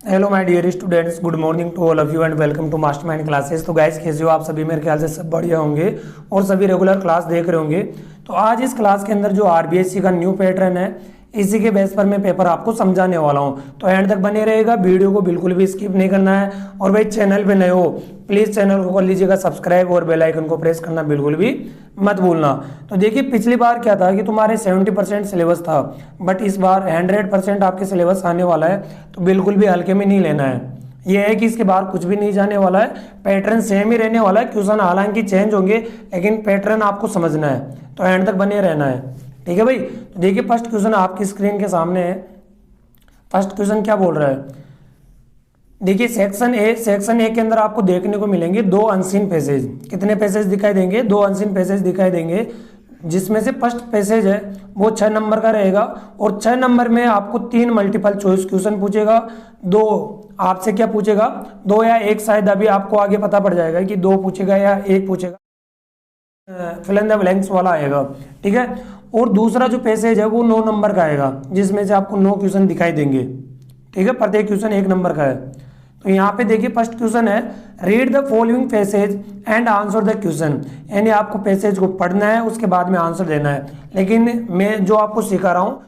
Hello my dear students, good morning to all of you and welcome to mastermind classes. तो guys कैसे हो आप सभी? मेरे ख्याल से सब बढ़िया होंगे और सभी रेगुलर क्लास देख रहे होंगे। तो आज इस क्लास के अंदर जो आरबीएससी का न्यू पैटर्न है, इसी के बेस पर मैं पेपर आपको समझाने वाला हूं। तो एंड तक बने रहेगा, वीडियो को बिल्कुल भी स्किप नहीं करना है। और भाई चैनल पे नए हो प्लीज़ चैनल को कर लीजिएगा सब्सक्राइब और बेल आइकन को प्रेस करना बिल्कुल भी मत भूलना। तो देखिए पिछली बार क्या था कि तुम्हारे 70% सिलेबस था, बट इस बार 100% आपके सिलेबस आने वाला है। तो बिल्कुल भी हल्के में नहीं लेना है। यह है कि इसके बाहर कुछ भी नहीं जाने वाला है, पैटर्न सेम ही रहने वाला है। क्वेश्चन हालांकि चेंज होंगे लेकिन पैटर्न आपको समझना है, तो एंड तक बने रहना है। ठीक है भाई। तो देखिए फर्स्ट क्वेश्चन आपकी स्क्रीन के सामने है। फर्स्ट क्वेश्चन क्या बोल रहा है, देखिए सेक्शन ए के अंदर आपको देखने को मिलेंगे दो अनसीन पैसेज। कितने पैसेज दिखाई देंगे? दो अनसीन पैसेज दिखाई देंगे, जिसमें से फर्स्ट पैसेज है वो 6 नंबर का रहेगा। और 6 नंबर में आपको 3 मल्टीपल चॉइस क्वेश्चन पूछेगा। दो आपसे क्या पूछेगा, 2 या 1, शायद अभी आपको आगे पता पड़ जाएगा कि 2 पूछेगा या 1 पूछेगा, फिल इन द ब्लैंक्स वाला आएगा। ठीक है। और दूसरा जो पैसेज है वो 9 नंबर का आएगा, जिसमें से आपको 9 क्वेश्चन दिखाई देंगे। ठीक है, प्रत्येक क्वेश्चन 1 नंबर का है। तो यहाँ पे देखिए फर्स्ट क्वेश्चन है, read the following passage and answer the question. यानी आपको पैसेज को पढ़ना है, उसके बाद में आंसर देना है। लेकिन मैं जो आपको सिखा रहा हूँ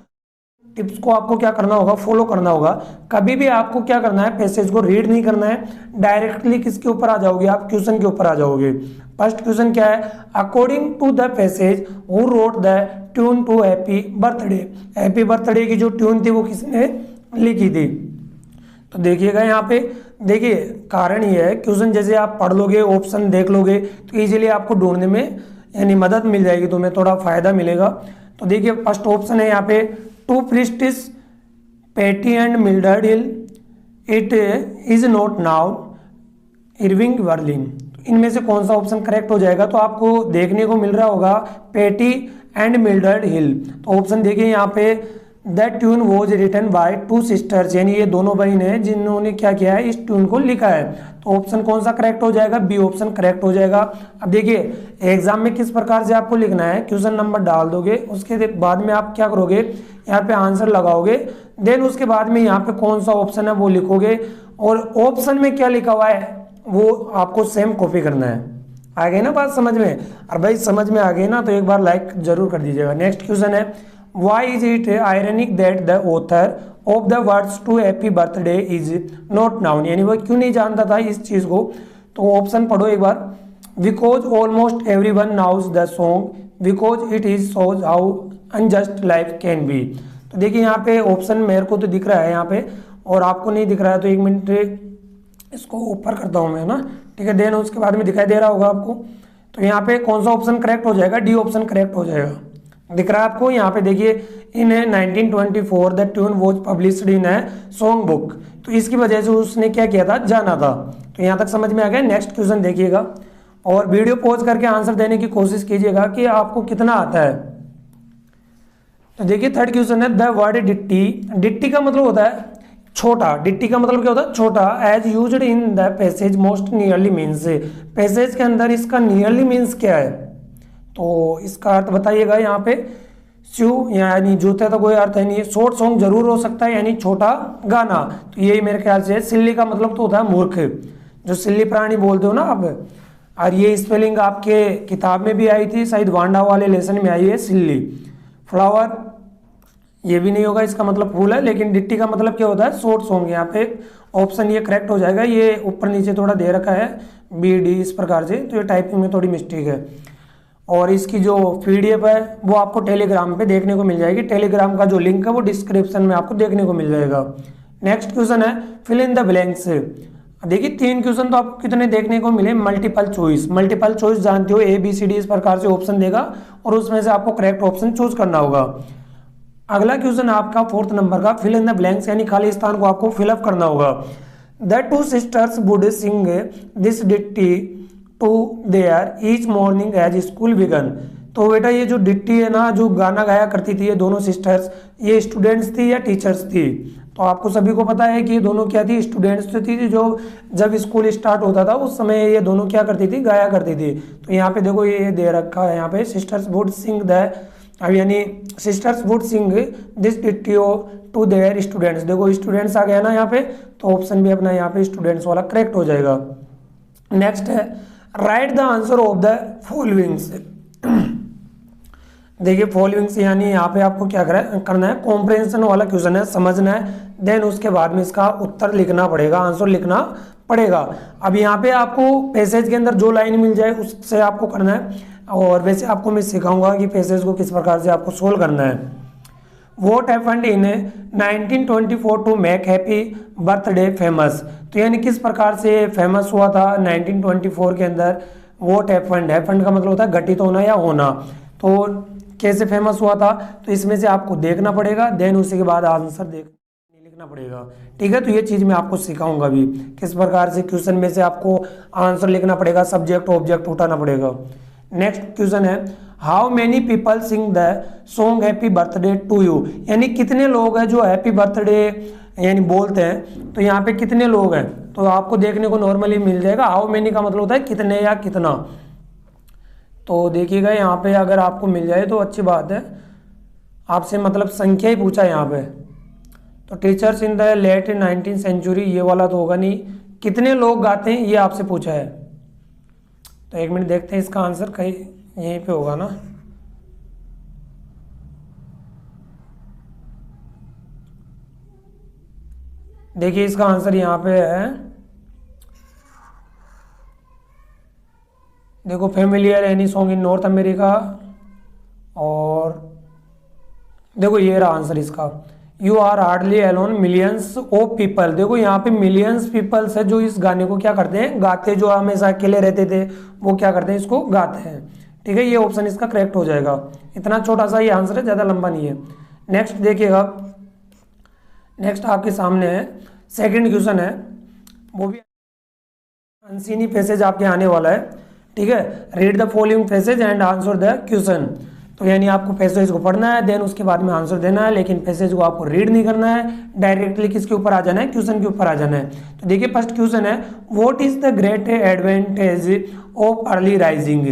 टिप्स को आपको क्या करना होगा, फॉलो करना होगा। कभी भी आपको क्या करना है, पैसेज को रीड नहीं करना है, डायरेक्टली किसके ऊपर आ जाओगे आप, क्वेश्चन के ऊपर आ जाओगे। फर्स्ट क्वेश्चन क्या है, according to the passage who wrote the tune to happy birthday. Happy birthday की जो ट्यून थी वो किसने लिखी थी? तो देखिएगा यहाँ पे, देखिए कारण ये है, क्वेश्चन जैसे आप पढ़ लोगे, ऑप्शन देख लोगे, तो इजीली आपको ढूंढने में यानी मदद मिल जाएगी, तुम्हें थोड़ा फायदा मिलेगा। तो देखिए फर्स्ट ऑप्शन है यहाँ पे, टू प्रिस्टिस Patty and Mildred Hill, it is not now Irving Berlin. इनमें से कौन सा ऑप्शन करेक्ट हो जाएगा? तो आपको देखने को मिल रहा होगा पैटी एंड मिल्डर्ड हिल। तो ऑप्शन देखिए यहाँ पे, that tune was written by 2 sisters, यानी ये दोनों बहन हैं जिन्होंने क्या किया है, इस ट्यून को लिखा है। तो ऑप्शन कौन सा करेक्ट हो जाएगा? बी ऑप्शन करेक्ट हो जाएगा। अब देखिए एग्जाम में किस प्रकार से आपको लिखना है, क्वेश्चन नंबर डाल दोगे, उसके बाद में आप क्या करोगे, यहाँ पे आंसर लगाओगे, देन उसके बाद में यहाँ पे कौन सा ऑप्शन है वो लिखोगे, और ऑप्शन में क्या लिखा हुआ है वो आपको सेम कॉपी करना है। आ गई ना बात समझ में? और भाई समझ में आ गई ना तो एक बार लाइक जरूर कर दीजिएगा। नेक्स्ट क्वेश्चन है, Why is it ironic that the author of the words to happy birthday is not known? यानी वो क्यों नहीं जानता था इस चीज को? तो ऑप्शन पढ़ो एक बार, Because almost everyone knows the song, because it is shows how unjust life can be। तो देखिए यहाँ पे ऑप्शन मेरे को तो दिख रहा है यहाँ पे, और आपको नहीं दिख रहा है, तो 1 मिनट इसको ऊपर करता हूँ मैं ना। ठीक है, देन उसके बाद में दिखाई दे रहा होगा आपको। तो यहाँ पे कौन सा ऑप्शन करेक्ट हो जाएगा? डी ऑप्शन करेक्ट हो जाएगा। दिख रहा है आपको? यहाँ पे देखिए, इन 1924 the tune was published in a song book. तो इसकी वजह से उसने क्या किया था, जाना था। तो यहाँ तक समझ में आ गया। नेक्स्ट क्वेश्चन देखिएगा और वीडियो पॉज करके आंसर देने की कोशिश कीजिएगा कि आपको कितना आता है। तो देखिए थर्ड क्वेश्चन है, द वर्ड डिट्टी। डिट्टी का मतलब होता है छोटा। डिट्टी का मतलब क्या होता है? छोटा। As used in the passage most nearly means. Passage के अंदर इसका नियरली मीन्स क्या है? तो इसका अर्थ बताइएगा यहाँ पे। स्यू यानी जूते तो कोई अर्थ है नहीं है। शॉर्ट सॉन्ग जरूर हो सकता है, यानी छोटा गाना। तो यही मेरे ख्याल से। सिल्ली का मतलब तो होता है मूर्ख, जो सिल्ली प्राणी बोलते हो ना आप। और ये स्पेलिंग आपके किताब में भी आई थी, शायद वांडा वाले लेसन में आई है, सिल्ली। फ्लावर ये भी नहीं होगा, इसका मतलब फूल है। लेकिन डिट्टी का मतलब क्या होता है? Short song. यहाँ पे ऑप्शन ये करेक्ट हो जाएगा। ये ऊपर नीचे थोड़ा दे रखा है बी डी इस प्रकार से, तो ये टाइपिंग में थोड़ी मिस्टेक है। और इसकी जो पीडीएफ है वो आपको टेलीग्राम पे देखने को मिल जाएगी। टेलीग्राम का जो लिंक है वो डिस्क्रिप्शन में आपको देखने को मिल जाएगा। नेक्स्ट क्वेश्चन है, फिल इन द ब्लैंक्स। देखिए 3 क्वेश्चन तो आपको कितने देखने को मिले, मल्टीपल चॉइस। मल्टीपल चॉइस जानते हो, ए बी सी डी इस प्रकार से ऑप्शन देगा और उसमें से आपको करेक्ट ऑप्शन चूज करना होगा। अगला क्वेश्चन आपका 4th नंबर का, फिल इन द ब्लैंक्स, यानी खाली स्थान को आपको फिलअप करना होगा। The 2 sisters would sing this ditty to their each morning as school began. तो बेटा ये जो डिट्टी है ना, जो गाना गाया करती थी ये दोनों सिस्टर्स, ये स्टूडेंट्स थी या टीचर्स थी? तो आपको सभी को पता है कि ये दोनों क्या थी, स्टूडेंट्स तो थी। जो जब स्कूल स्टार्ट होता था उस समय ये दोनों क्या करती थी, गाया करती थी। तो यहाँ पे देखो ये दे रखा है, यहाँ पे सिस्टर्स वुड सिंग द अब यानी sisters would sing this ditty to their students, देखो स्टूडेंट्स आ गया ना यहाँ पे, तो ऑप्शन भी अपना यहाँ पे स्टूडेंट्स वाला करेक्ट हो जाएगा। नेक्स्ट है right the answer of the followings. देखिए फॉलोइंग्स यानी यहाँ पे आपको क्या करना है, कॉम्प्रहेंशन वाला क्वेश्चन है, समझना है, देन उसके बाद में इसका उत्तर लिखना पड़ेगा, आंसर लिखना पड़ेगा। अब यहाँ पे आपको पैसेज के अंदर जो लाइन मिल जाए उससे आपको करना है, और वैसे आपको मैं सिखाऊंगा कि पैसेज को किस प्रकार से आपको सोल्व करना है। What happened in 1924 to make happy birthday famous, तो यानी किस प्रकार से फेमस हुआ था 1924 के अंदर। वॉट हैपेंड, हैपेंड का मतलब होता है घटित होना या होना, तो कैसे फेमस हुआ था, तो इसमें से आपको देखना पड़ेगा, देन उसी के बाद आंसर लिखना पड़ेगा। ठीक है, तो ये चीज़ मैं आपको सिखाऊंगा भी किस प्रकार से क्वेश्चन में से आपको आंसर लिखना पड़ेगा, सब्जेक्ट ऑब्जेक्ट उठाना पड़ेगा। नेक्स्ट क्वेश्चन है how many people sing the song happy birthday to you, यानी कितने लोग हैं जो हैप्पी बर्थडे यानी बोलते हैं, तो यहाँ पे कितने लोग हैं, तो आपको देखने को नॉर्मली मिल जाएगा। हाउ मेनी का मतलब होता है कितने या कितना, तो देखिएगा यहाँ पे अगर आपको मिल जाए तो अच्छी बात है, आपसे मतलब संख्या ही पूछा है यहाँ पे, तो teachers in the late 19th century ये वाला तो होगा नहीं, कितने लोग गाते हैं ये आपसे पूछा है। तो एक मिनट देखते हैं इसका आंसर कहीं यहीं पे होगा ना। देखिए इसका आंसर यहाँ पे है, देखो familiar any song in North America, और देखो ये रहा आंसर इसका, you are hardly alone millions of people, देखो यहाँ पे मिलियंस पीपल्स है जो इस गाने को क्या करते हैं, गाते, जो हमेशा अकेले रहते थे वो क्या करते हैं, इसको गाते हैं। ठीक है, ये ऑप्शन इसका करेक्ट हो जाएगा, इतना छोटा सा ये आंसर है, ज़्यादा लंबा नहीं है। नेक्स्ट देखिएगा, नेक्स्ट आपके सामने है सेकंड क्वेश्चन है, वो भी अनसीनी पैसेज आपके आने वाला है। ठीक है, read the following passage and answer the question, तो यानी आपको पैसेज को पढ़ना है, देन उसके बाद में आंसर देना है, लेकिन पैसेज को आपको रीड नहीं करना है, डायरेक्टली किसके ऊपर आ जाना है, क्वेश्चन के ऊपर आ जाना है। तो देखिए फर्स्ट क्वेश्चन है what is the great advantage of early rising,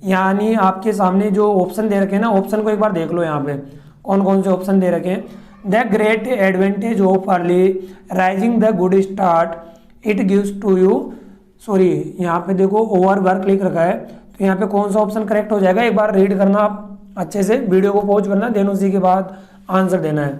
यानी आपके सामने जो ऑप्शन दे रखे हैं ना, ऑप्शन को एक बार देख लो यहाँ पे कौन कौन से ऑप्शन दे रखे हैं। The great advantage of early rising the good start it gives to you, sorry यहाँ पे देखो ओवर वर्क लिख रखा है, तो यहाँ पे कौन सा ऑप्शन करेक्ट हो जाएगा, एक बार रीड करना आप अच्छे से, वीडियो को पॉज करना, देन उसी के बाद आंसर देना है।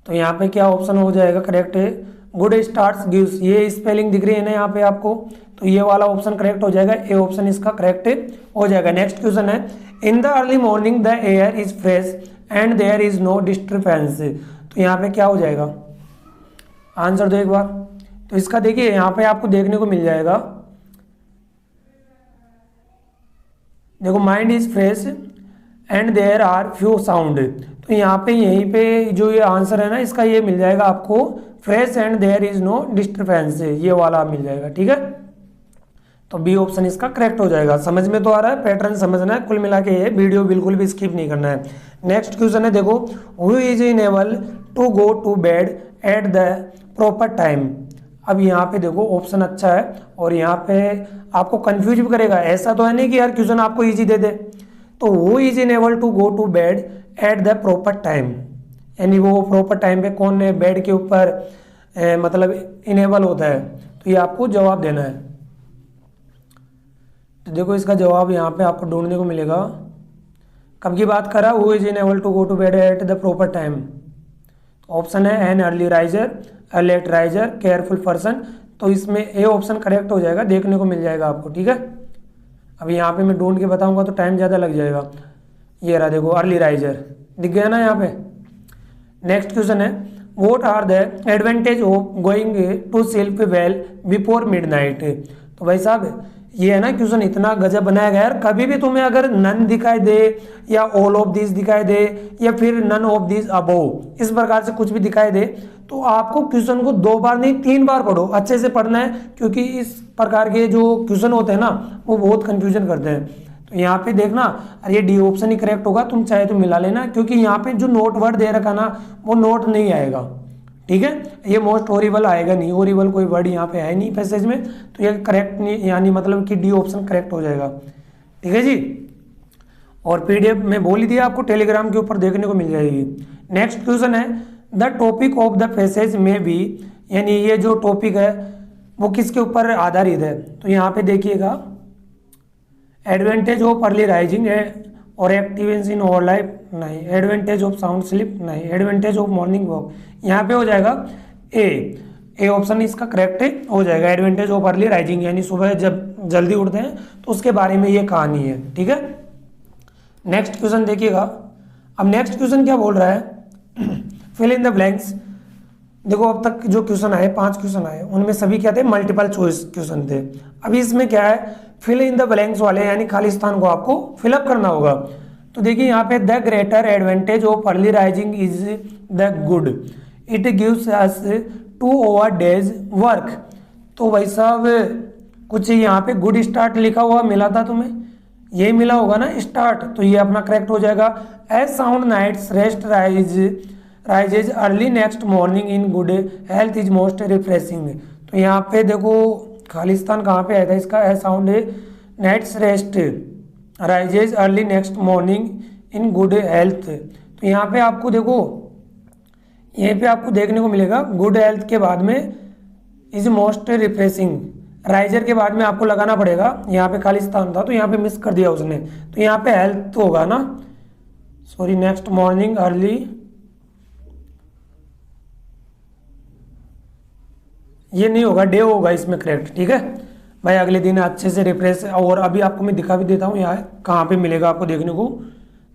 तो यहाँ पे क्या ऑप्शन हो जाएगा करेक्ट है, गुड स्टार्ट्स गिव्स, ये स्पेलिंग दिख रही है ना यहाँ पे आपको, तो ये वाला ऑप्शन करेक्ट हो जाएगा, ए ऑप्शन इसका करेक्ट हो जाएगा। नेक्स्ट क्वेश्चन है in the early morning the air is fresh and there is no disturbance, तो यहाँ पे क्या हो जाएगा, आंसर दो एक बार। तो इसका देखिए यहाँ पे आपको देखने को मिल जाएगा, देखो mind is fresh and there are few sound, तो यहाँ पे यहीं पे जो ये आंसर है ना इसका ये मिल जाएगा आपको, fresh and there is no disturbance, ये वाला मिल जाएगा। ठीक है, तो बी ऑप्शन इसका करेक्ट हो जाएगा। समझ में तो आ रहा है, पैटर्न समझना है, कुल मिला के ये वीडियो बिल्कुल भी स्किप नहीं करना है। नेक्स्ट क्वेश्चन है देखो who is enable to go to bed at the proper time, अब यहाँ पे देखो ऑप्शन अच्छा है और यहाँ पे आपको कंफ्यूज भी करेगा, ऐसा तो है नहीं कि यार क्वेश्चन आपको इजी दे दे। तो who is enable to go to bed at the proper time, यानी वो प्रॉपर टाइम पे कौन है बेड के ऊपर मतलब इनेबल होता है, तो ये आपको जवाब देना है। तो देखो इसका जवाब यहाँ पे आपको ढूंढने को मिलेगा, कब की बात करा, who is enable to go to bed at the proper time, तो ऑप्शन है an early riser, a late riser, careful person, तो इसमें ए ऑप्शन करेक्ट हो जाएगा, देखने को मिल जाएगा आपको। ठीक है, अब यहाँ पे मैं ढूंढ के बताऊंगा तो टाइम ज़्यादा लग जाएगा, ये रहा देखो अर्ली राइजर दिख गया ना यहाँ पे। नेक्स्ट क्वेश्चन है what are the advantage of going to sleep well before midnight, तो भाई साहब ये है ना क्वेश्चन इतना गजब बनाया गया यार, कभी भी तुम्हें अगर नन दिखाई दे या ऑल ऑफ दिस दिखाई दे या फिर नन ऑफ दिस अबोव, इस प्रकार से कुछ भी दिखाई दे तो आपको क्वेश्चन को 2 बार नहीं 3 बार पढ़ो, अच्छे से पढ़ना है, क्योंकि इस प्रकार के जो क्वेश्चन होते हैं ना वो बहुत कंफ्यूजन करते हैं। तो यहाँ पे देखना, अरे ये डी ऑप्शन ही करेक्ट होगा, तुम चाहे तो मिला लेना, क्योंकि यहाँ पे जो नोट वर्ड दे रखा ना वो नोट नहीं आएगा। ठीक है, ये मोस्ट हॉरिबल आएगा नहीं, हॉरिबल कोई वर्ड यहाँ पे है नहीं पैसेज में, तो ये करेक्ट नहीं, यानी मतलब कि डी ऑप्शन करेक्ट हो जाएगा। ठीक है जी, और पीडीएफ में बोल ही दिया आपको, टेलीग्राम के ऊपर देखने को मिल जाएगी। नेक्स्ट क्वेश्चन है the topic of the passage में बी, यानी ये जो टॉपिक है वो किसके ऊपर आधारित है। तो यहाँ पे देखिएगा एडवांटेज ऑफ अर्ली राइजिंग और एक्टिवेंस इन ओवर लाइफ नहीं, एडवांटेज ऑफ साउंड स्लीप नहीं, एडवांटेज ऑफ मॉर्निंग वॉक, यहाँ पे हो जाएगा ए ऑप्शन इसका करेक्ट हो जाएगा। एडवांटेज ऑफ अर्ली राइजिंग यानी सुबह जब जल्दी उठते हैं तो उसके बारे में ये कहानी है, ठीक है। नेक्स्ट क्वेश्चन देखिएगा। अब नेक्स्ट क्वेश्चन क्या बोल रहा है, फिल इन द ब्लैंक्स। देखो अब तक जो क्वेश्चन आए 5 क्वेश्चन आए उनमें सभी क्या थे, मल्टीपल चॉइस क्वेश्चन थे। अभी इसमें क्या है, फिल इन द ब्लैंक्स वाले यानी खाली स्थान को आपको फिलअप करना होगा। तो देखिए यहाँ पे the greater advantage of early rising is the good, it gives us 2 over days work. तो भाई साहब कुछ यहाँ पे गुड स्टार्ट लिखा हुआ मिला था तुम्हें, यही मिला होगा ना स्टार्ट, तो ये अपना करेक्ट हो जाएगा। As sound night's rest rises early next morning in good health is most refreshing. तो यहाँ पे देखो खालिस्तान कहाँ पे आया था इसका, as sound night's rest rises early next morning in good health. तो यहाँ पे आपको देखो, यहीं पे आपको देखने को मिलेगा गुड हेल्थ के बाद में इज मोस्ट रिफ्रेशिंग, राइजर के बाद में आपको लगाना पड़ेगा। यहाँ पे खालिस्तान था तो यहाँ पे मिस कर दिया उसने, तो यहाँ पे हेल्थ तो होगा ना, सॉरी नेक्स्ट मॉर्निंग अर्ली, ये नहीं होगा, डे होगा इसमें करेक्ट, ठीक है भाई। अगले दिन अच्छे से रिफ्रेश, और अभी आपको मैं दिखा भी देता हूँ यहाँ कहाँ पे मिलेगा आपको देखने को।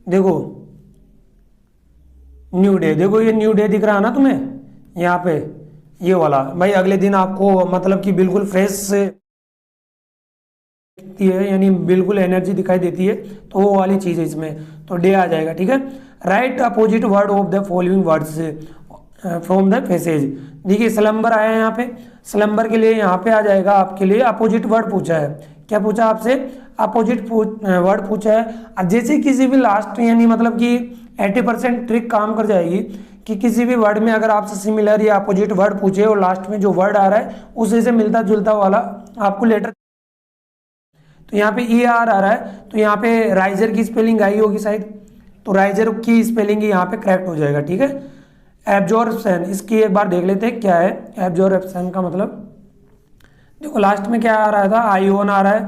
देखो न्यू डे, देखो ये न्यू डे दिख रहा है ना तुम्हें यहाँ पे, ये वाला भाई अगले दिन आपको मतलब कि बिल्कुल फ्रेश दिखती है, यानी बिल्कुल एनर्जी दिखाई देती है, तो वो वाली चीज़ है इसमें, तो डे आ जाएगा, ठीक है। Right opposite word of the following words from the passage. देखिए स्लम्बर आया है यहाँ पे, स्लम्बर के लिए यहाँ पे आ जाएगा आपके लिए अपोजिट वर्ड पूछा है। क्या पूछा आपसे, अपोजिट वर्ड पूछा है। अब जैसे किसी भी लास्ट यानी मतलब कि 80% ट्रिक काम कर जाएगी कि किसी भी वर्ड में अगर आपसे सिमिलर या अपोजिट वर्ड पूछे और लास्ट में जो वर्ड आ रहा है उसी से मिलता जुलता वाला आपको लेटर, तो यहाँ पे ई आर आ रहा है, तो यहाँ पे राइजर की स्पेलिंग आई होगी शायद, तो राइजर की स्पेलिंग यहाँ पे करेक्ट हो जाएगा, ठीक है। एब्जॉर्प्शन, इसकी एक बार देख लेते हैं क्या है एब्जॉर्प्शन का मतलब। देखो लास्ट में क्या आ रहा था, आईओन आ रहा है,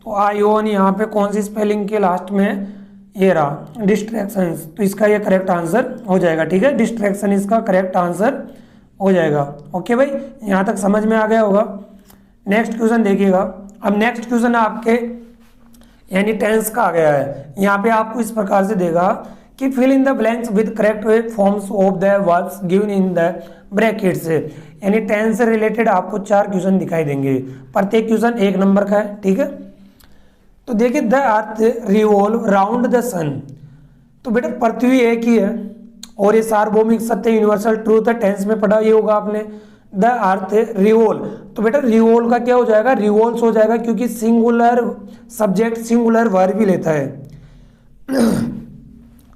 तो आईओन यहाँ पे कौन सी स्पेलिंग के लास्ट में, ये रहा डिस्ट्रैक्शन, तो इसका ये करेक्ट आंसर हो जाएगा, ठीक है। डिस्ट्रैक्शन इसका करेक्ट आंसर हो जाएगा। ओके भाई, यहाँ तक समझ में आ गया होगा। नेक्स्ट क्वेश्चन देखिएगा। अब नेक्स्ट क्वेश्चन आपके यानी टेंस का आ गया है। यहाँ पे आपको इस प्रकार से देगा कि fill in the blanks with correct forms of the verbs given in the brackets, यानी टेंस से रिलेटेड आपको 4 क्वेश्चन दिखाई देंगे, प्रत्येक क्वेश्चन 1 नंबर का है, ठीक है। तो देखिए the earth revolve round the sun, तो बेटा पृथ्वी एक ही है और ये सार्वभौमिक सत्य यूनिवर्सल ट्रूथ है, टेंस में पढ़ा ये होगा आपने। द अर्थ रिवॉल्व, तो बेटा रिवॉल्व का क्या हो जाएगा, रिवॉल्व्स हो जाएगा, क्योंकि सिंगुलर सब्जेक्ट सिंगुलर वर्ब भी लेता है।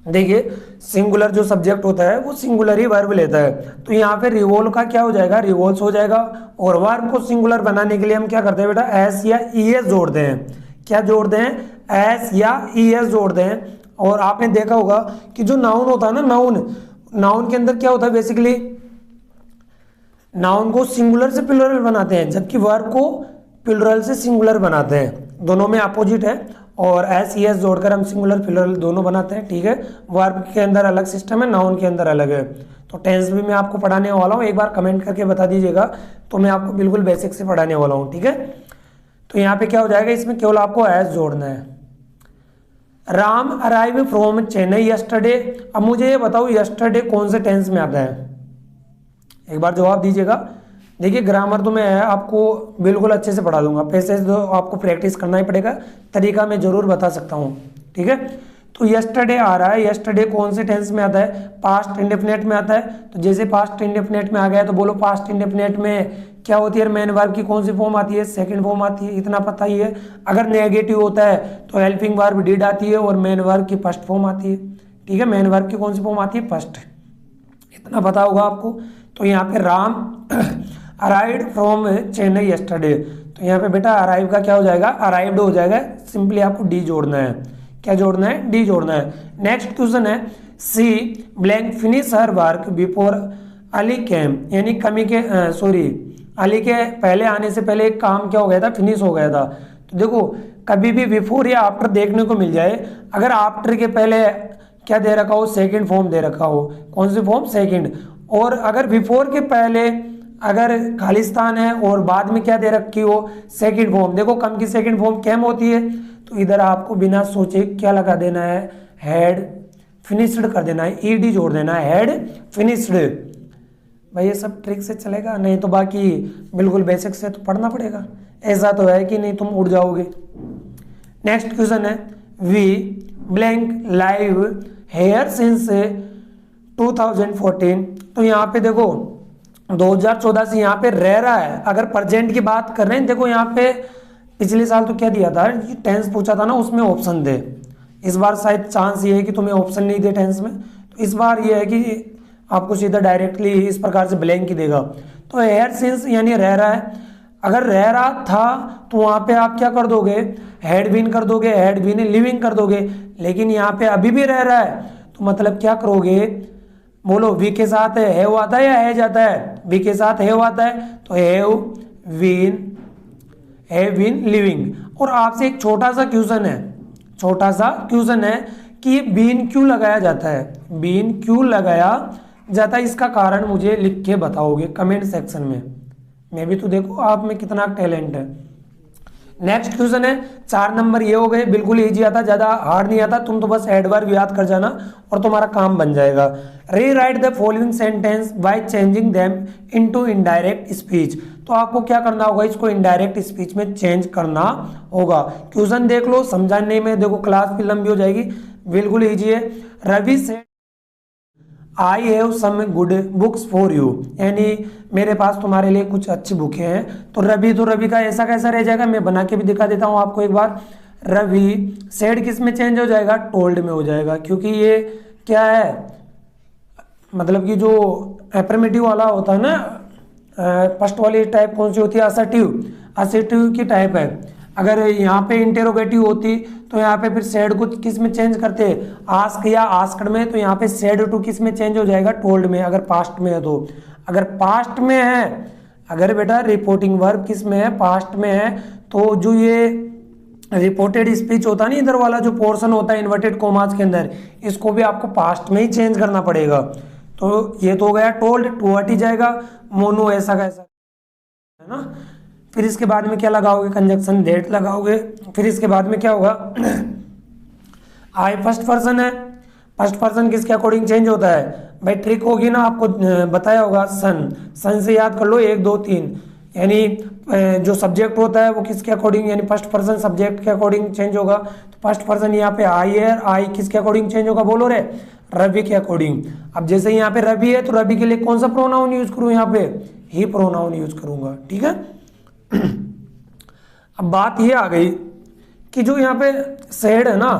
देखिए सिंगुलर जो सब्जेक्ट होता है वो सिंगुलर ही वर्ब लेता है, तो यहाँ पे रिवॉल्व का क्या हो जाएगा, रिवॉल्व्स हो जाएगा। और वर्ब को सिंगुलर बनाने के लिए हम क्या करते हैं बेटा, एस या ईएस जोड़ते हैं। क्या जोड़ते हैं, एस या ईएस जोड़ते हैं। और आपने देखा होगा कि जो नाउन होता है ना, नाउन के अंदर क्या होता है, बेसिकली नाउन को सिंगुलर से प्लुरल बनाते हैं, जबकि वर्ब को प्लुरल से सिंगुलर बनाते हैं, दोनों में अपोजिट है। और एस ई एस जोड़कर हम सिंगुलर प्लुरल दोनों बनाते हैं, ठीक है। वर्ब के अंदर अलग सिस्टम है, नाउन के अंदर अलग है। तो टेंस भी मैं आपको पढ़ाने वाला हूँ, एक बार कमेंट करके बता दीजिएगा, तो मैं आपको बिल्कुल बेसिक से पढ़ाने वाला हूँ, ठीक है। तो यहाँ पे क्या हो जाएगा, इसमें केवल आपको एस जोड़ना है। Ram arrive from Chennai yesterday. अब मुझे ये बताओ यस्टरडे कौन से टेंस में आता है, एक बार जवाब दीजिएगा। देखिए ग्रामर तो मैं आपको बिल्कुल अच्छे से पढ़ा दूंगा, पैसेज तो आपको प्रैक्टिस करना ही पड़ेगा, तरीका मैं जरूर बता सकता हूँ, ठीक है। तो यस्टरडे आ रहा है, यस्टरडे कौन से टेंस में आता है, पास्ट इंडेफिनिट में आता है। तो जैसे पास्ट इंडेफिनिट में आ गया तो बोलो पास्ट इंडेफिनिट में क्या होती है, मेन वर्ब की कौन सी फॉर्म आती है, सेकंड फॉर्म आती है, इतना पता ही है। अगर नेगेटिव होता है तो हेल्पिंग वर्ब डिड आती है और मेन वर्ब की फर्स्ट फॉर्म आती है, ठीक है। मेन वर्ब की कौन सी फॉर्म आती है, फर्स्ट, इतना पता होगा आपको। तो यहाँ पे Ram arrived from Chennai yesterday, तो यहाँ पे बेटा अराइव का क्या हो जाएगा, अराइव्ड हो जाएगा, सिंपली आपको डी जोड़ना है, क्या जोड़ना है, डी जोड़ना है। नेक्स्ट क्वेश्चन है C blank finish her work before Ali came, यानी कमी के अली के पहले आने से पहले एक काम क्या हो गया था, फिनिश हो गया था। तो देखो कभी भी बिफोर या आफ्टर देखने को मिल जाए, अगर आफ्टर के पहले क्या दे रखा हो, सेकंड फॉर्म दे रखा हो, कौन सी फॉर्म, सेकंड, और अगर बिफोर के पहले अगर खालिस्तान है और बाद में क्या दे रखी हो, सेकंड फॉर्म, देखो कम की सेकंड फॉर्म कैम होती है, तो इधर आपको बिना सोचे क्या लगा देना है, हैड फिनिश्ड कर देना है, ईडी जोड़ देना है, हैड फिनिश्ड। भाई ये सब ट्रिक से चलेगा, नहीं तो बाकी बिल्कुल बेसिक से तो पढ़ना पड़ेगा, ऐसा तो है कि नहीं तुम उड़ जाओगे। नेक्स्ट क्वेश्चन है we blank live here since 2014, तो यहाँ पे देखो 2014 से यहाँ पे रह रहा है। अगर प्रेजेंट की बात कर रहे हैं, देखो यहाँ पे पिछले साल तो क्या दिया था, टेंस पूछा था ना, उसमें ऑप्शन दे। इस बार शायद चांस ये है कि तुम्हें ऑप्शन नहीं दे टेंस में, तो इस बार ये है कि आपको सीधा डायरेक्टली इस प्रकार से ब्लैंक ही देगा। तो हेयर सिंस यानी रह रहा है, अगर रह रहा था तो वहाँ पे आप क्या कर दोगे, हैड बीन कर दोगे, हैड बीन लिविंग कर दोगे। लेकिन यहाँ पे अभी भी रह रहा है, तो मतलब क्या करोगे, बोलो वी के साथ हैव आता है या है जाता है, वी के साथ हैव आता है, तो हैव बीन लिविंग। और आपसे एक छोटा सा क्वेश्चन है कि बीन क्यों लगाया जाता है, बीन क्यों लगाया जाता है, इसका कारण मुझे लिख के बताओगे कमेंट सेक्शन में। मैं भी तो देखो आप में कितना टैलेंट है। नेक्स्ट क्वेश्चन है 4 नंबर ये हो गए, बिल्कुल इजी आता, ज्यादा हार्ड नहीं आता, तुम तो बस एडवर्ब याद कर जाना और तुम्हारा काम बन जाएगा। Rewrite the following sentence by changing them into indirect speech, तो आपको क्या करना होगा, इसको इनडायरेक्ट स्पीच में चेंज करना होगा। क्वेश्चन देख लो, समझाने में देखो क्लास भी लंबी हो जाएगी, बिल्कुल इजी है। रवि से I have some good books for you, यानी मेरे पास तुम्हारे लिए कुछ अच्छी बुकें हैं। तो रवि का ऐसा कैसा रह जाएगा, मैं बना के भी दिखा देता हूँ आपको एक बार। रवि सेड किस में चेंज हो जाएगा, टोल्ड में हो जाएगा, क्योंकि ये क्या है, मतलब कि जो एफर्मेटिव वाला होता है ना, फर्स्ट वाली टाइप कौन सी होती है, असर्टिव की टाइप है। अगर यहाँ पे इंटेरोगेटिव होती तो यहाँ पे फिर सेड को किस में चेंज करते, आस्क या आस्क्ड में, तो यहाँ पे सेड टू किस में चेंज हो जाएगा, टोल्ड में, अगर पास्ट में है तो। अगर पास्ट में है, अगर बेटा रिपोर्टिंग वर्ब किस में है, पास्ट में है, तो जो ये रिपोर्टेड स्पीच होता है ना, इधर वाला जो पोर्शन होता है इन्वर्टेड कोमास के अंदर, इसको भी आपको पास्ट में ही चेंज करना पड़ेगा। तो ये तो हो गया टोल्ड, टू हट ही जाएगा, मोनो ऐसा कैसा है ना। फिर इसके बाद में क्या लगाओगे, कंजक्शन दैट लगाओगे। फिर इसके बाद में क्या होगा, आई फर्स्ट पर्सन है, फर्स्ट पर्सन किसके अकॉर्डिंग चेंज होता है, भाई ट्रिक होगी ना, आपको बताया होगा, सन से याद कर लो 1 2 3, यानी जो सब्जेक्ट होता है वो किसके अकॉर्डिंग, यानी फर्स्ट पर्सन सब्जेक्ट के अकॉर्डिंग चेंज होगा। तो फर्स्ट पर्सन यहाँ पे आई है, आई किसके अकॉर्डिंग चेंज होगा, बोलो रे, रवि के अकॉर्डिंग। अब जैसे यहाँ पे रवि है तो रवि के लिए कौन सा प्रोनाउन यूज करूँ, यहाँ पे ही प्रोनाउन यूज करूंगा, ठीक है। अब बात ये आ गई कि जो यहाँ पे सेड है ना,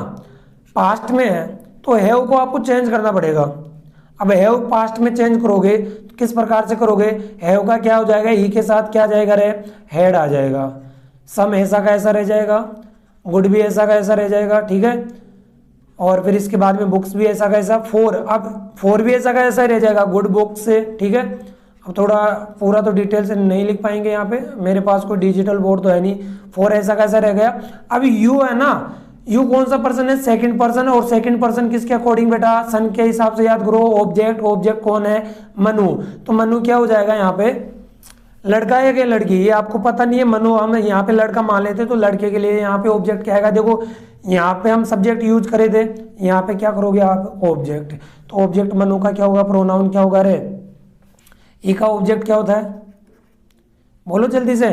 पास्ट में है, तो हैव को आपको चेंज करना पड़ेगा। अब हैव पास्ट में चेंज करोगे तो किस प्रकार से करोगे, हैव का क्या हो जाएगा, ही के साथ क्या जाएगा रे, हैड आ जाएगा। सम ऐसा का ऐसा रह जाएगा, गुड भी ऐसा का ऐसा रह जाएगा, ठीक है। और फिर इसके बाद में बुक्स भी ऐसा का ऐसा, फोर, अब फोर भी ऐसा का ऐसा रह जाएगा, गुड बुक्स से, ठीक है। अब थोड़ा पूरा तो डिटेल से नहीं लिख पाएंगे यहाँ पे, मेरे पास कोई डिजिटल बोर्ड तो है नहीं। फोर ऐसा कैसा रह गया। अब यू है ना, यू कौन सा पर्सन है, सेकंड पर्सन है, और सेकंड पर्सन किसके अकॉर्डिंग बेटा, सन के हिसाब से याद करो। ऑब्जेक्ट कौन है, मनु, तो मनु क्या हो जाएगा यहाँ पे, लड़का है कि लड़की, ये आपको पता नहीं है। मनु हम यहाँ पे लड़का मान लेते तो लड़के के लिए यहाँ पे ऑब्जेक्ट क्या आएगा, देखो यहाँ पे हम सब्जेक्ट यूज करे थे, यहाँ पे क्या करोगे आप, ऑब्जेक्ट। तो ऑब्जेक्ट मनु का क्या होगा, प्रोनाउन क्या होगा रे, ई का ऑब्जेक्ट क्या होता है, बोलो जल्दी से।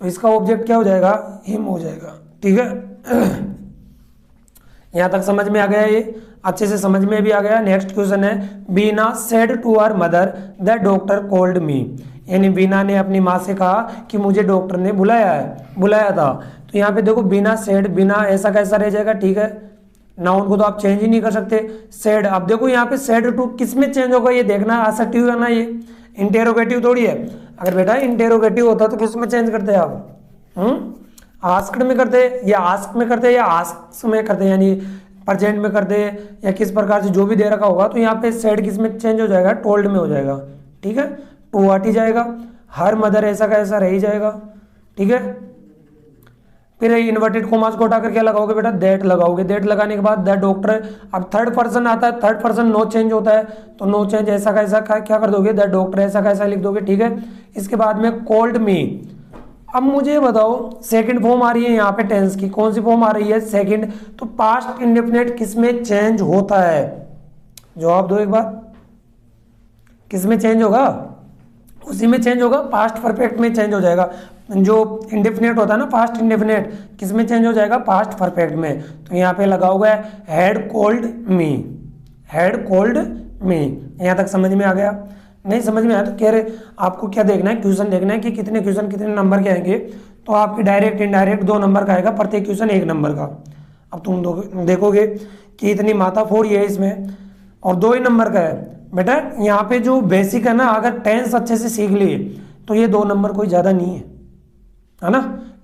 तो इसका ऑब्जेक्ट क्या हो जाएगा, हिम हो जाएगा, ठीक है। यहां तक समझ में आ गया, ये अच्छे से समझ में भी आ गया। नेक्स्ट क्वेश्चन है, Beena said to her mother the doctor called me, यानी बीना ने अपनी माँ से कहा कि मुझे डॉक्टर ने बुलाया था। तो यहाँ पे देखो बिना सेड, बिना ऐसा कैसा रह जाएगा, ठीक है। नाउन को तो आप चेंज ही नहीं कर सकते। सेड, अब देखो यहाँ पे सेड टू किस में चेंज होगा, ये देखना, असर्टिव है ना, ये इंटेरोगेटिव थोड़ी है। अगर बेटा इंटेरोगेटिव होता तो किस में चेंज करते आप, आस्क्ड में करते या आस्क में करते या आस्क में करते, यानी प्रेजेंट में करते या किस प्रकार से जो भी दे रखा होगा, तो यहाँ पे सेड किस में चेंज हो जाएगा, टोल्ड में हो जाएगा। ठीक है, टू हट ही जाएगा, हर मदर ऐसा का ऐसा रह ही जाएगा। ठीक है, फिर इन्वर्टेड कोमास को उठाकर क्या लगाओगे बेटा, दैट लगाओगे। दैट लगाने के बाद द डॉक्टर, अब थर्ड पर्सन आता है, थर्ड पर्सन नो चेंज होता है, तो नो चेंज ऐसा का ऐसा क्या कर दोगे, द डॉक्टर ऐसा का ऐसा लिख दोगे। ठीक है, इसके बाद में कोल्ड मी। अब मुझे बताओ सेकंड फॉर्म आ रही है यहाँ पे टेंस की, कौन सी फॉर्म आ रही है, सेकंड। तो पास्ट इंडेफिनिट किस में चेंज होता है, जवाब दो एक बार, किस में चेंज होगा, उसी में चेंज होगा, पास्ट परफेक्ट में चेंज हो जाएगा। जो इंडेफिनिट होता है ना, पास्ट इंडेफिनिट किस में चेंज हो जाएगा, पास्ट परफेक्ट में। तो यहाँ पे लगाओगे had called me, had called me. यहाँ तक समझ में आ गया, नहीं समझ में आया तो कह रहे आपको क्या देखना है, क्वेश्चन देखना है कि कितने क्वेश्चन कितने नंबर के आएंगे। तो आपकी डायरेक्ट इनडायरेक्ट 2 नंबर का आएगा, प्रत्येक क्वेश्चन 1 नंबर का। अब तुम देखोगे कि इतनी माथा फोड़ी है इसमें और 2 ही नंबर का है। बेटा यहाँ पे जो बेसिक है ना, अगर टेंस अच्छे से सीख लिए तो ये 2 नंबर कोई ज़्यादा नहीं है ना।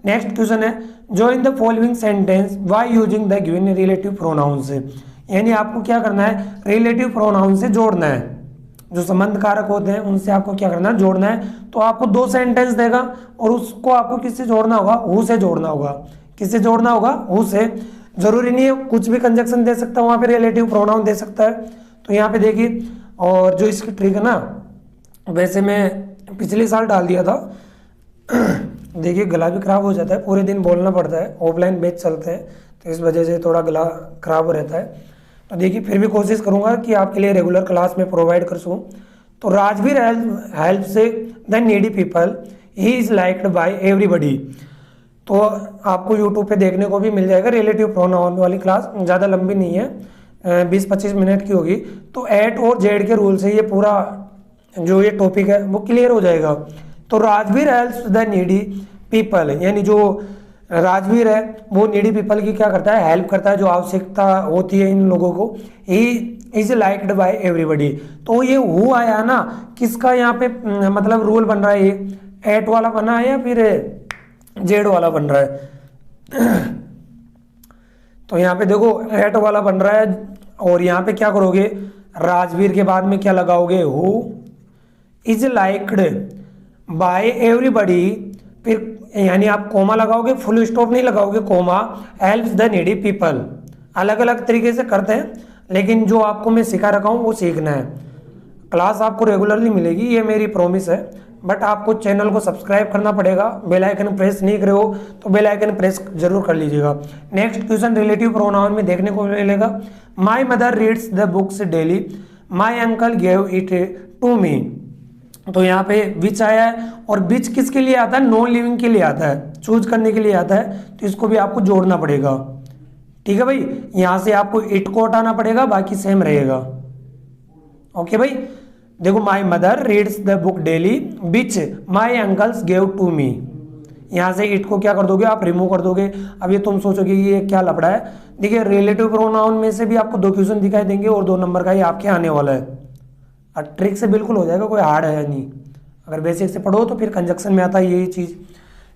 नेक्स्ट क्वेश्चन है, join the following sentence by using the given relative pronouns. यानी आपको क्या करना है, रिलेटिव प्रोनाउन से जोड़ना है, जो संबंध कारक होते हैं उनसे आपको क्या करना है, जोड़ना है। तो आपको 2 सेंटेंस देगा और उसको आपको किससे जोड़ना होगा, हु से जोड़ना होगा। किससे जोड़ना होगा, हु से। जरूरी नहीं है कुछ भी कंजक्शन दे सकता है, वहाँ पे रिलेटिव प्रोनाउन दे सकता है। तो यहाँ पे देखिए, और जो इसकी ट्रिक है ना, वैसे मैं पिछले साल डाल दिया था देखिए गला भी खराब हो जाता है, पूरे दिन बोलना पड़ता है, ऑफलाइन बैच चलते हैं, तो इस वजह से थोड़ा गला खराब रहता है। तो देखिए फिर भी कोशिश करूंगा कि आपके लिए रेगुलर क्लास में प्रोवाइड कर सकूँ। तो राजवीर हेल्प से the needy people, he is liked by everybody. तो आपको यूट्यूब पे देखने को भी मिल जाएगा, रिलेटिव प्रोनाउन वाली क्लास, ज़्यादा लंबी नहीं है, 20-25 मिनट की होगी। तो एट और जेड के रूल से ये पूरा जो ये टॉपिक है वो क्लियर हो जाएगा। तो Rajveer helps the needy people, यानी जो राजवीर है वो नीडी पीपल की क्या करता है, हेल्प करता है, जो आवश्यकता होती है इन लोगों को। He is liked by everybody. तो ये हु आया ना, किसका यहाँ पे मतलब रूल बन रहा है, ये एट वाला बना है या फिर जेड वाला बन रहा है तो यहाँ पे देखो एट वाला बन रहा है, और यहाँ पे क्या करोगे, राजवीर के बाद में क्या लगाओगे, who is liked by everybody, फिर यानी आप कोमा लगाओगे, फुल स्टॉप नहीं लगाओगे, comma, helps the needy people. अलग अलग तरीके से करते हैं, लेकिन जो आपको मैं सिखा रखा हूँ वो सीखना है। क्लास आपको रेगुलरली मिलेगी, ये मेरी प्रॉमिस है, बट आपको चैनल को सब्सक्राइब करना पड़ेगा। बेल आइकन प्रेस नहीं करे हो तो बेल आइकन प्रेस जरूर कर लीजिएगा। नेक्स्ट क्वेश्चन रिलेटिव प्रोनाउन में देखने को मिलेगा, my mother reads the books daily, my uncle gave it to me. तो यहाँ पे विच आया है, और विच किसके लिए आता है, नॉन लिविंग के लिए आता है, चूज करने के लिए आता है, तो इसको भी आपको जोड़ना पड़ेगा। ठीक है भाई, यहाँ से आपको इट को हटाना पड़ेगा, बाकी सेम रहेगा। ओके भाई, देखो my mother reads the book daily which my uncles gave to me, यहाँ से इट को क्या कर दोगे, आप रिमूव कर दोगे। अब ये तुम सोचोगे ये क्या लफड़ा है, देखिए रिलेटिव प्रोनाउन में से भी आपको 2 क्वेश्चन दिखाई देंगे और 2 नंबर का ही आपके आने वाला है। और ट्रिक से बिल्कुल हो जाएगा, कोई हार्ड है नहीं। अगर बेसिक से पढ़ो तो फिर कंजक्शन में आता है यही चीज़।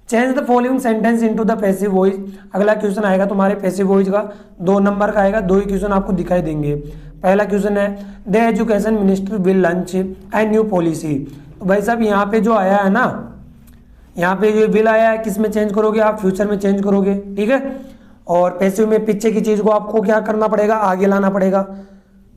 Change the following sentence into the passive voice. अगला क्वेश्चन आएगा तुम्हारे पैसिव वॉइस का, 2 नंबर का आएगा, 2 ही क्वेश्चन आपको दिखाई देंगे। पहला क्वेश्चन है, the education minister will launch a new policy. तो भाई साहब यहाँ पे जो आया है ना, यहाँ पे जो विल आया है, किस में चेंज करोगे आप, फ्यूचर में चेंज करोगे। ठीक है, और पैसिव में पीछे की चीज़ को आपको क्या करना पड़ेगा, आगे लाना पड़ेगा।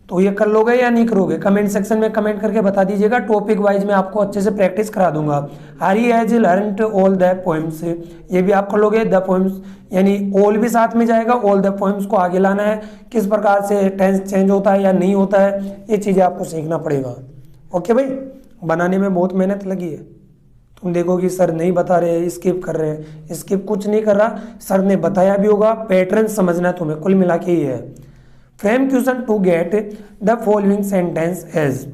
तो ये कर लोगे या नहीं करोगे, कमेंट सेक्शन में कमेंट करके बता दीजिएगा। टॉपिक वाइज मैं आपको अच्छे से प्रैक्टिस करा दूंगा। Hari has learned all the poems, ये भी आप कर लोगे। द पोएम्स यानी ऑल भी साथ में जाएगा, ऑल द पोएम्स को आगे लाना है, किस प्रकार से टेंस चेंज होता है या नहीं होता है, ये चीज़ें आपको सीखना पड़ेगा। ओके भाई, बनाने में बहुत मेहनत लगी है। तुम देखोगे सर नहीं बता रहे, स्किप कर रहे हैं, स्किप कुछ नहीं कर रहा, सर ने बताया भी होगा, पैटर्न समझना है तुम्हें, कुल मिला के ही है। Frame question to get the following sentence as.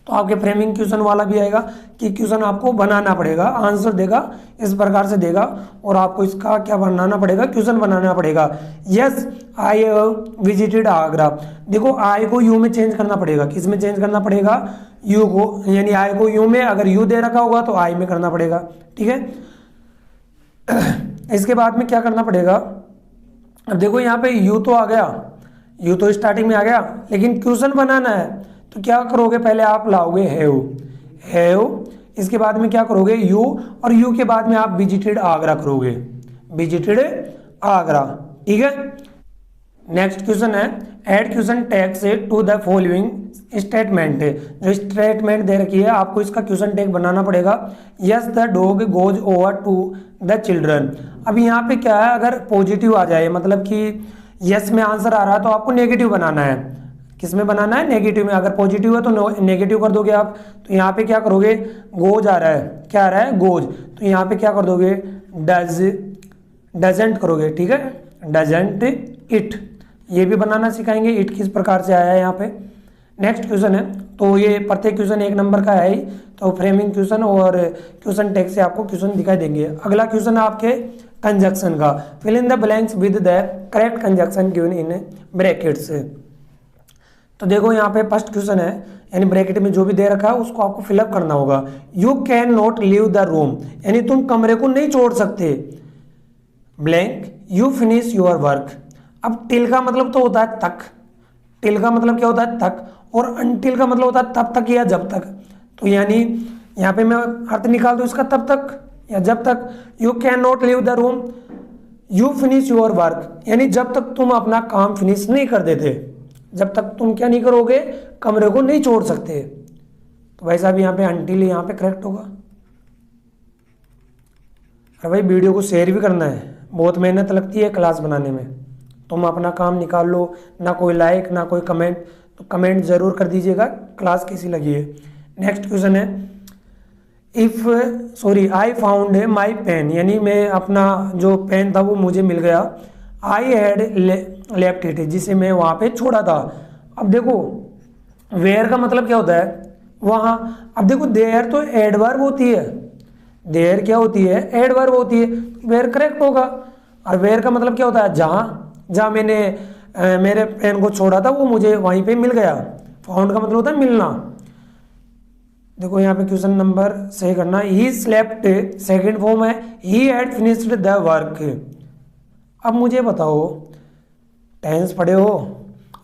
तो आपके फ्रेमिंग क्वेश्चन वाला भी आएगा कि क्वेश्चन आपको बनाना पड़ेगा, आंसर देगा इस प्रकार से देगा और आपको इसका क्या बनाना पड़ेगा, क्वेश्चन बनाना पड़ेगा। Yes I visited Agra. देखो आई को यू में चेंज करना पड़ेगा, किस में चेंज करना पड़ेगा, यू को, यानी आई को यू में, अगर यू दे रखा होगा तो आई में करना पड़ेगा। ठीक है, इसके बाद में क्या करना पड़ेगा, अब देखो यहाँ पे यू तो आ गया, यू तो स्टार्टिंग में आ गया, लेकिन क्वेश्चन बनाना है तो क्या करोगे, पहले आप लाओगे हैव, इसके बाद में क्या करोगे यू, और यू के बाद में आप विजिटेड आगरा करोगे, विजिटेड आगरा। ठीक है, नेक्स्ट क्वेश्चन है add question tags to the following statement. जो स्टेटमेंट दे रखी है आपको इसका क्वेश्चन टैग बनाना पड़ेगा। Yes the dog goes over to the children. अब यहाँ पे क्या है, अगर पॉजिटिव आ जाए मतलब कि यस में आंसर आ रहा है तो आपको नेगेटिव बनाना है। किस में बनाना है, नेगेटिव में। अगर पॉजिटिव है तो नेगेटिव कर दोगे आप। तो यहाँ पे क्या करोगे, गोज आ रहा है, क्या आ रहा है गोज, तो यहाँ पे क्या कर दोगे डजेंट करोगे। ठीक है, डजेंट इट, ये भी बनाना सिखाएंगे, इट किस प्रकार से आया है यहाँ पे। नेक्स्ट क्वेश्चन है, तो ये प्रत्येक क्वेश्चन 1 नंबर का है ही, तो फ्रेमिंग क्वेश्चन और क्वेश्चन टैग से आपको क्वेश्चन दिखाई देंगे। अगला क्वेश्चन है आपके कंजक्शन का, fill in the blanks with the correct conjunction given in brackets. तो देखो यहाँ पे फर्स्ट क्वेश्चन है, यानी ब्रैकेट में जो भी दे रखा है उसको आपको फिलअप करना होगा। You can not leave the room, यानी तुम कमरे को नहीं छोड़ सकते, blank you finish your work. अब टिल का मतलब तो होता है तक, टिल का मतलब क्या होता है तक, और अनटिल का मतलब होता है तब तक या जब तक। तो यानी यहाँ पे मैं अर्थ निकाल दूँ इसका, तब तक या जब तक। You can not leave the room, you finish your work, यानी जब तक तुम अपना काम फिनिश नहीं कर देते, जब तक तुम क्या नहीं करोगे, कमरे को नहीं छोड़ सकते। तो भाई साहब यहाँ पे अनटिल यहाँ पे करेक्ट होगा। अरे भाई वीडियो को शेयर भी करना है, बहुत मेहनत लगती है क्लास बनाने में। तुम अपना काम निकाल लो, ना कोई लाइक ना कोई कमेंट, तो कमेंट ज़रूर कर दीजिएगा क्लास कैसी लगी है। नेक्स्ट क्वेश्चन है, आई फाउंड माई पेन, यानी मैं अपना जो पेन था वो मुझे मिल गया। आई हैड लेफ्ट इट, जिसे मैं वहाँ पे छोड़ा था। अब देखो वेयर का मतलब क्या होता है, वहाँ। अब देखो देयर तो एडवर्ब होती है, देयर क्या होती है, एडवर्ब होती है, वेयर करेक्ट होगा। और वेयर का मतलब क्या होता है, जहाँ, जहाँ मैंने मेरे पेन को छोड़ा था वो मुझे वहीं पे मिल गया। फाउंड का मतलब होता है मिलना। देखो यहाँ पे क्वेश्चन नंबर सही करना, ही स्लेप्ट, सेकंड फॉर्म है he had finished the work. अब मुझे बताओ, टेंस पढ़े हो,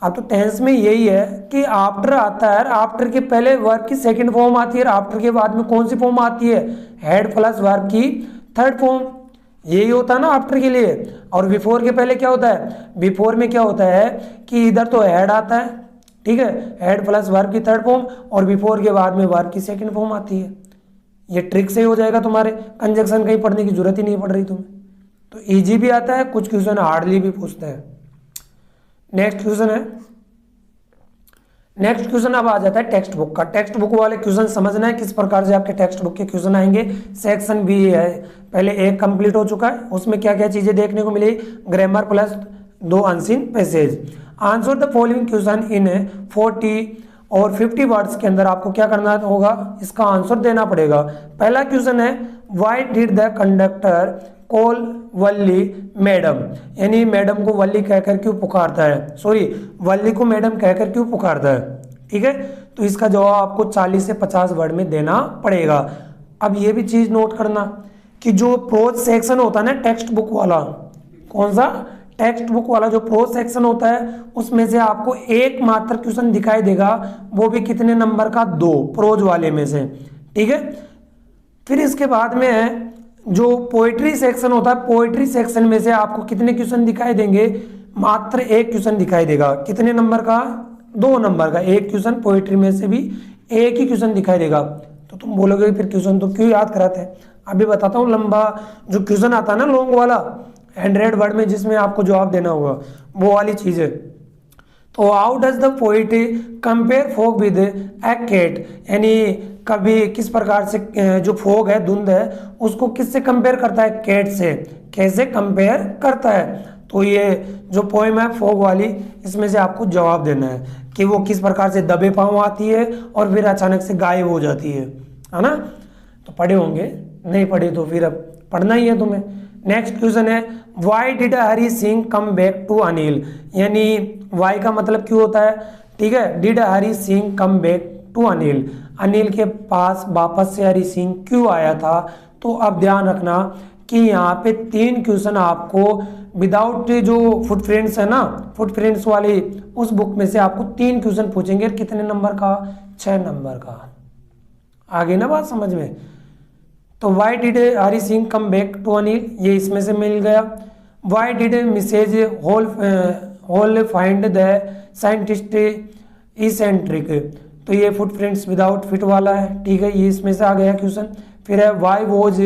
अब तो टेंस में यही है कि आफ्टर आता है, आफ्टर के पहले वर्ब की सेकंड फॉर्म आती है, और आफ्टर के बाद में कौन सी फॉर्म आती है, हैड प्लस वर्ब की थर्ड फॉर्म। यही होता है ना आफ्टर के लिए। और बिफोर के पहले क्या होता है, बिफोर में क्या होता है कि इधर तो हैड आता है, ठीक है, हैड प्लस वर्ब की थर्ड फॉर्म, और बिफोर के बाद में वर्ब की सेकंड फॉर्म आती है। ये ट्रिक से ही हो जाएगा तुम्हारे, कंजक्शन कहीं पढ़ने की जरूरत ही नहीं पड़ रही तुम्हें। तो इजी भी आता है, कुछ क्वेश्चन हार्डली भी पूछते हैं। नेक्स्ट क्वेश्चन है, नेक्स्ट क्वेश्चन अब आ जाता है टेक्स्ट बुक का। टेक्स्ट बुक वाले क्वेश्चन समझना है किस प्रकार से आपके टेक्स्ट बुक के क्वेश्चन आएंगे। सेक्शन बी है, पहले एक कंप्लीट हो चुका है, उसमें क्या क्या चीजें देखने को मिली, grammar plus 2 unseen passage. Answer the following question in 40 और 50 वर्ड्स के अंदर आपको क्या करना होगा, इसका आंसर देना पड़ेगा। पहला क्वेश्चन है, why did the conductor call Valli madam, यानी मैडम को वल्ली कहकर क्यों पुकारता है, सॉरी वल्ली को मैडम कहकर क्यों पुकारता है। ठीक है, तो इसका जवाब आपको 40 से 50 वर्ड में देना पड़ेगा। अब ये भी चीज नोट करना कि जो प्रोज सेक्शन होता है ना टेक्स्ट बुक वाला, कौन सा, टेक्स्ट बुक वाला जो प्रोज सेक्शन होता है, उसमें से आपको एक मात्र क्वेश्चन दिखाई देगा, वो भी कितने नंबर का, 2, प्रोज वाले में से। ठीक है, फिर इसके बाद में है जो पोएट्री सेक्शन होता है, पोएट्री सेक्शन में से आपको कितने क्वेश्चन दिखाई देंगे, मात्र एक क्वेश्चन दिखाई देगा। कितने नंबर का, 2 नंबर का। एक क्वेश्चन पोएट्री में से भी एक ही क्वेश्चन दिखाई देगा। तो तुम बोलोगे फिर क्वेश्चन तो क्यों याद कराते हैं। अभी बताता हूँ, लंबा जो क्वेश्चन आता है ना लॉन्ग वाला 100 वर्ड में, जिसमें आपको जवाब देना होगा, वो वाली चीज है। तो how does the poet compare fog with a cat, यानी कभी किस प्रकार से जो फॉग है, धुंध है, उसको किससे कंपेयर करता है, कैट से। कैसे कंपेयर करता है, तो ये जो पोएम है फॉग वाली, इसमें से आपको जवाब देना है कि वो किस प्रकार से दबे पांव आती है और फिर अचानक से गायब हो जाती है ना। तो पढ़े होंगे, नहीं पढ़े तो फिर अब पढ़ना ही है तुम्हें। नेक्स्ट क्वेश्चन है, why did Hari Singh come back to Anil, यानी वाई का मतलब क्यों होता है, ठीक है, did Hari Singh come back to Anil, Anil के पास वापस से हरी सिंह क्यों आया था। तो अब ध्यान रखना कि यहाँ पे 3 क्वेश्चन आपको विदाउट जो फुटप्रिंट्स है ना, फुटप्रिंट्स वाली उस बुक में से आपको 3 क्वेश्चन पूछेंगे। कितने नंबर का? 6 नंबर का। आगे ना बात समझ में। तो why did Hari Singh come back to Anil, ये इसमें से मिल गया। Why did Mrs Hall find the scientist eccentric, तो ये फुटप्रिंट्स विदाउट फिट वाला है, ठीक है, ये इसमें से आ गया क्वेश्चन। फिर है why was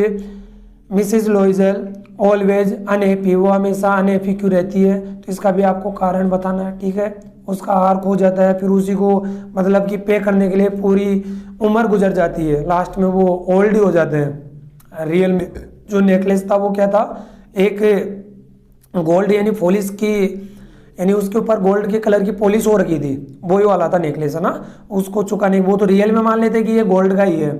Mrs Loisel always unhappy, वो हमेशा अनहैप्पी क्यों रहती है, तो इसका भी आपको कारण बताना है, ठीक है। उसका हार्क हो जाता है, फिर उसी को मतलब कि पे करने के लिए पूरी उम्र गुजर जाती है, लास्ट में वो ओल्ड ही हो जाते हैं। रियल में जो नेकलेस था वो क्या था, एक गोल्ड यानी पॉलिश की, यानी उसके ऊपर गोल्ड के कलर की पॉलिश हो रखी थी, वही वाला था नेकलेस, है ना। उसको चुकाने, वो तो रियल में मान लेते कि ये गोल्ड का ही है।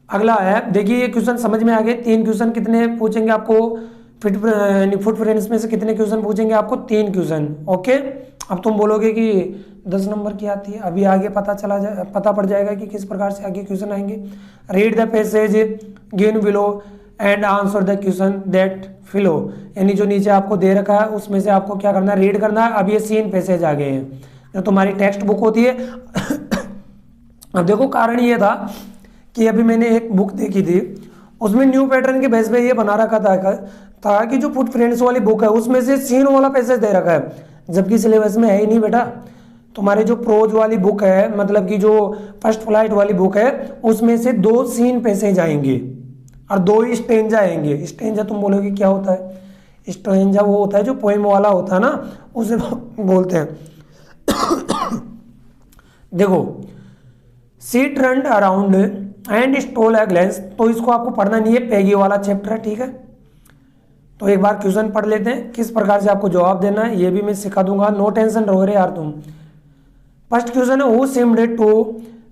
अगला है, देखिए ये क्वेश्चन समझ में आ गए। 3 क्वेश्चन कितने पूछेंगे आपको, फुटप्रिंट्स में से कितने क्वेश्चन पूछेंगे आपको? 3 क्वेश्चन, ओके। अब तुम बोलोगे कि 10 नंबर की आती है, अभी आगे पता पड़ जाएगा कि किस प्रकार से आगे क्वेश्चन आएंगे। Read the passage given below and answer the question that follow, यानी जो नीचे आपको दे रखा है उसमें से आपको क्या करना है, रीड करना है। अब ये 3 पैसेज आ गए हैं जो तुम्हारी टेक्स्ट बुक होती है। अब देखो कारण ये था कि अभी मैंने एक बुक देखी थी, उसमें न्यू पैटर्न के बेस पे ये बना रखा था कि जो फुटप्रिंट्स वाली बुक है उसमें से सीन वाला पैसेज दे रखा है, जबकि सिलेबस में है ही नहीं बेटा। तुम्हारे जो प्रोज वाली बुक है, मतलब कि जो फर्स्ट फ्लाइट वाली बुक है, उसमें से 2 सीन पैसेज आएंगे और 2 ही स्टेंजा आएंगे। स्टेंजा तुम बोलोगे क्या होता है? स्टेंजा वो होता है जो पोएम वाला होता है ना, उसे बोलते हैं। देखो, she turned around and stole a glance, तो इसको आपको पढ़ना नहीं है, पैगी वाला चैप्टर है, ठीक है। तो एक बार क्वेश्चन पढ़ लेते हैं, किस प्रकार से आपको जवाब देना है ये भी मैं सिखा दूंगा, नो टेंशन रहो रे यार तुम। फर्स्ट क्वेश्चन है, who seemed to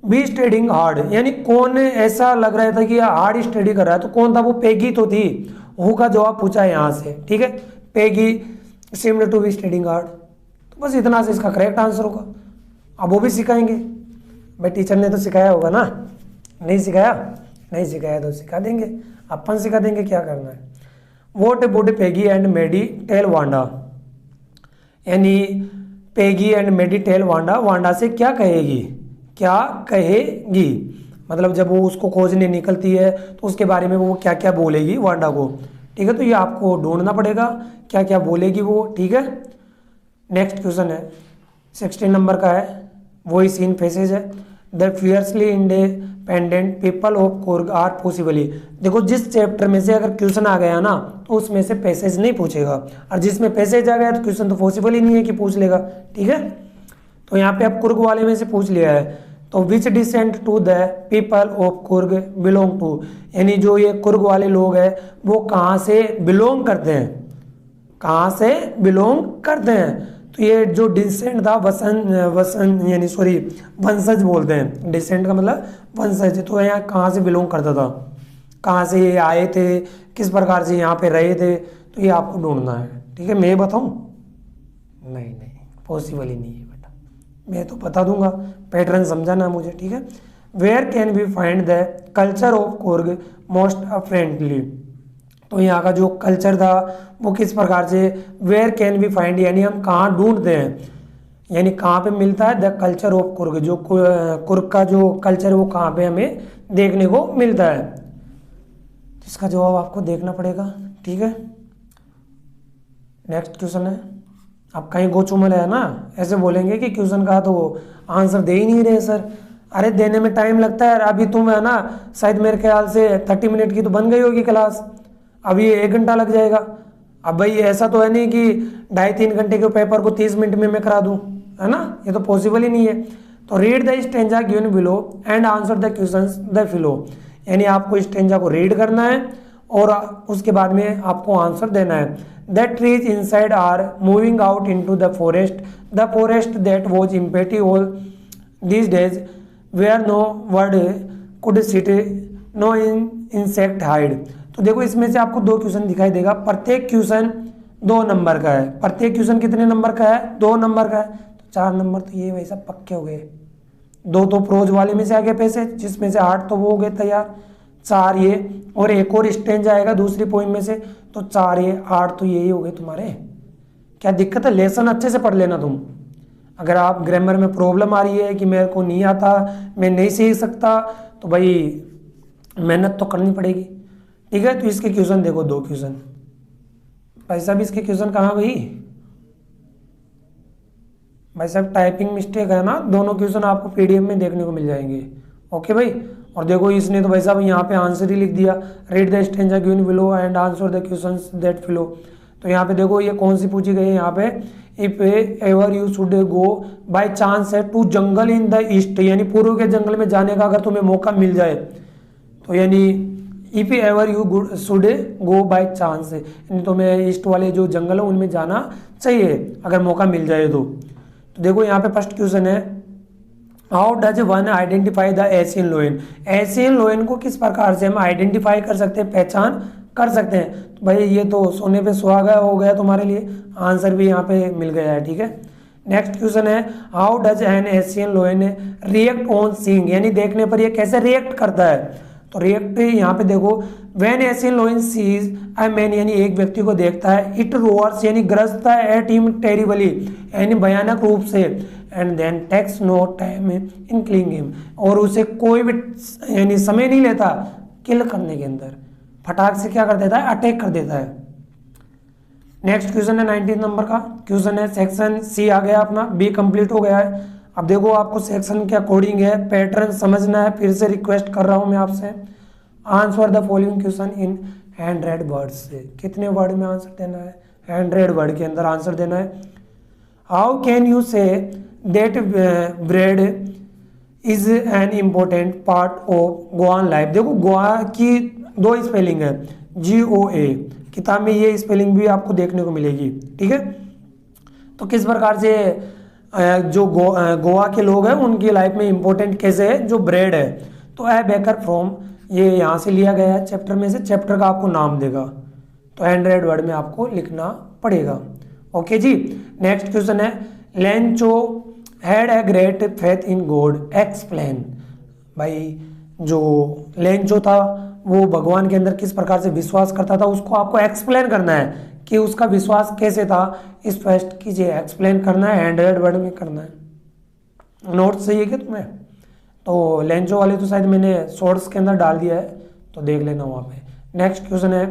be studying hard, यानी कौन ऐसा लग रहा था कि हार्ड स्टडी कर रहा है, तो कौन था? वो पैगी तो थी। हु का जवाब पूछा है यहाँ से, ठीक है। Peggy seemed to be studying hard, तो बस इतना से इसका करेक्ट आंसर होगा। अब वो भी सिखाएंगे भाई, टीचर ने तो सिखाया होगा ना, नहीं सिखाया? नहीं सिखाया तो सिखा देंगे, अपन सिखा देंगे, क्या करना है। What would Peggy and Maddie tell Wanda, यानी Peggy and Maddie tell Wanda, Wanda से क्या कहेगी, क्या कहेगी, मतलब जब वो उसको खोजने निकलती है तो उसके बारे में वो क्या क्या बोलेगी वांडा को, ठीक है। तो ये आपको ढूंढना पड़ेगा क्या क्या बोलेगी वो, ठीक है। नेक्स्ट क्वेश्चन है 16 नंबर का है, वही सीन पैसेज है। The fiercely independent people of Coorg are possibly, देखो जिस चैप्टर में से अगर क्वेश्चन आ गया ना तो उसमें से पैसेज नहीं पूछेगा, और जिसमें पैसेज आ गया तो क्वेश्चन तो पॉसिबल ही नहीं है कि पूछ लेगा, ठीक है। तो यहाँ पे अब कुर्ग वाले में से पूछ लिया है, तो which descent to the people of Coorg belong to, यानी जो ये कुर्ग वाले लोग हैं वो कहाँ से बिलोंग करते हैं, कहाँ से बिलोंग करते हैं। तो ये जो डिसेंट था वसन यानी सॉरी वंशज बोलते हैं, डिसेंट का मतलब वंशज, तो यहाँ कहाँ से बिलोंग करता था, कहाँ से ये आए थे, किस प्रकार से यहाँ पे रहे थे, तो ये आपको ढूंढना है, ठीक है। मैं बताऊँ? नहीं नहीं, पॉसिबल ही नहीं है बेटा, मैं तो बता दूंगा, पैटर्न समझाना मुझे, ठीक है। Where can we find the culture of Coorg most friendly, तो यहाँ का जो कल्चर था वो किस प्रकार से, वेयर कैन वी फाइंड यानी हम कहाँ ढूंढते हैं, यानी कहाँ पे मिलता है द कल्चर ऑफ कुर्ग, जो कुर्ग का जो कल्चर है वो कहाँ पे हमें देखने को मिलता है। इसका जवाब आपको देखना पड़ेगा, ठीक है। नेक्स्ट क्वेश्चन है, आप कहीं गोचुमल है ना, ऐसे बोलेंगे कि क्वेश्चन का तो आंसर दे ही नहीं रहे सर, अरे देने में टाइम लगता है। अभी तुम है ना शायद मेरे ख्याल से 30 मिनट की तो बन गई होगी क्लास, अभी 1 घंटा लग जाएगा। अब भाई ऐसा तो है नहीं कि 2.5-3 घंटे के पेपर को 30 मिनट में मैं करा दूं, है ना, ये तो पॉसिबल ही नहीं है। तो read the stanza given below and answer the questions the फिलो, यानी आपको स्टेंजा को रीड करना है और उसके बाद में आपको आंसर देना है। The trees inside are moving out into the forest that was empty all these days where no word could sit no insect hide. तो देखो इसमें से आपको 2 क्वेश्चन दिखाई देगा, प्रत्येक क्वेश्चन 2 नंबर का है, प्रत्येक क्वेश्चन कितने नंबर का है, 2 नंबर का है, तो 4 नंबर तो ये वैसा पक्के हो गए। 2 तो प्रोज वाले में से आ गए पैसे, जिसमें से 8 तो वो हो गए तैयार, 4 ये, और एक और स्टेंज आएगा दूसरी पोइम में से, तो 4 ये 8, तो यही हो गए तुम्हारे। क्या दिक्कत है? लेसन अच्छे से पढ़ लेना तुम। अगर आप ग्रामर में प्रॉब्लम आ रही है कि मेरे को नहीं आता, मैं नहीं सीख सकता, तो भाई मेहनत तो करनी पड़ेगी, ठीक है। तो इसके क्वेश्चन देखो, 2 क्वेश्चन। भाई साहब इसके क्वेश्चन कहाँ भाई साहब टाइपिंग मिस्टेक है ना, दोनों क्वेश्चन आपको पीडीएफ में देखने को मिल जाएंगे। ओके भाई। और देखो इसने तो भाई साहब यहाँ पे आंसर ही लिख दिया, read the stanza given below and answer the questions that follow. तो यहाँ पे देखो ये कौन सी पूछी गई है, यहाँ पे if ever you should go by chance है to jungle in the east, यानी पूर्व के जंगल में जाने का अगर तुम्हें मौका मिल जाए, तो यानी if ever you should go by chance, यानी तुम्हें ईस्ट वाले जो जंगल है उनमें जाना चाहिए अगर मौका मिल जाए तो देखो यहाँ पे फर्स्ट क्वेश्चन है, how does one identify the Asian लोयन। Asian लोयन को किस प्रकार से हम आइडेंटिफाई कर सकते हैं, पहचान कर सकते हैं। तो भाई ये तो सोने पे सुहागा हो गया तुम्हारे लिए, आंसर भी यहाँ पे मिल गया है, ठीक है। नेक्स्ट क्वेश्चन है, how does N Asian लोयन react on seeing, यानी देखने पर ये कैसे रिएक्ट करता है। तो रिएक्ट यहाँ पे देखो, when Asian लोयन sees a man, यानी एक व्यक्ति को देखता है, इट रोअर्स यानी गरजता है, एट हिम टेरिबली यानी भयानक रूप से, and then takes no time in killing him, और उसे कोई भी यानी समय नहीं लेता किल करने के अंदर, फटाक से क्या कर देता है, अटैक कर देता है। नेक्स्ट क्वेश्चन है 19 नंबर का क्वेश्चन है, सेक्शन सी आ गया अपना, बी कंप्लीट हो गया है। अब देखो आपको सेक्शन के अकॉर्डिंग है पैटर्न समझना है, फिर से रिक्वेस्ट कर रहा हूं मैं आपसे, answer the following question in 100 words से। कितने वर्ड में आंसर देना है, 100 वर्ड के अंदर आंसर देना है। How can you say that bread is an important part of गोवान लाइफ। देखो गोवा की 2 स्पेलिंग है, GOA, किताब में ये स्पेलिंग भी आपको देखने को मिलेगी, ठीक है। तो किस प्रकार से जो गोवा के लोग हैं उनकी लाइफ में इंपॉर्टेंट कैसे है, जो ब्रेड है। तो ए बेकर फ्रॉम, ये यहाँ से लिया गया है चैप्टर में से, चैप्टर का आपको नाम देगा, तो 100 वर्ड में आपको लिखना पड़ेगा। ओके जी। नेक्स्ट क्वेश्चन है, Lencho had a great faith in God, explain. भाई जो लेंचो था वो भगवान के अंदर किस प्रकार से विश्वास करता था, उसको आपको एक्सप्लेन करना है कि उसका विश्वास कैसे था, स्पष्ट कीजिए। एक्सप्लेन करना है, 100 वर्ड में करना है। नोट चाहिए क्या तुम्हें? तो लेंचो वाले तो शायद मैंने शॉर्ट्स के अंदर डाल दिया है, तो देख लेना वहाँ पे। नेक्स्ट क्वेश्चन है,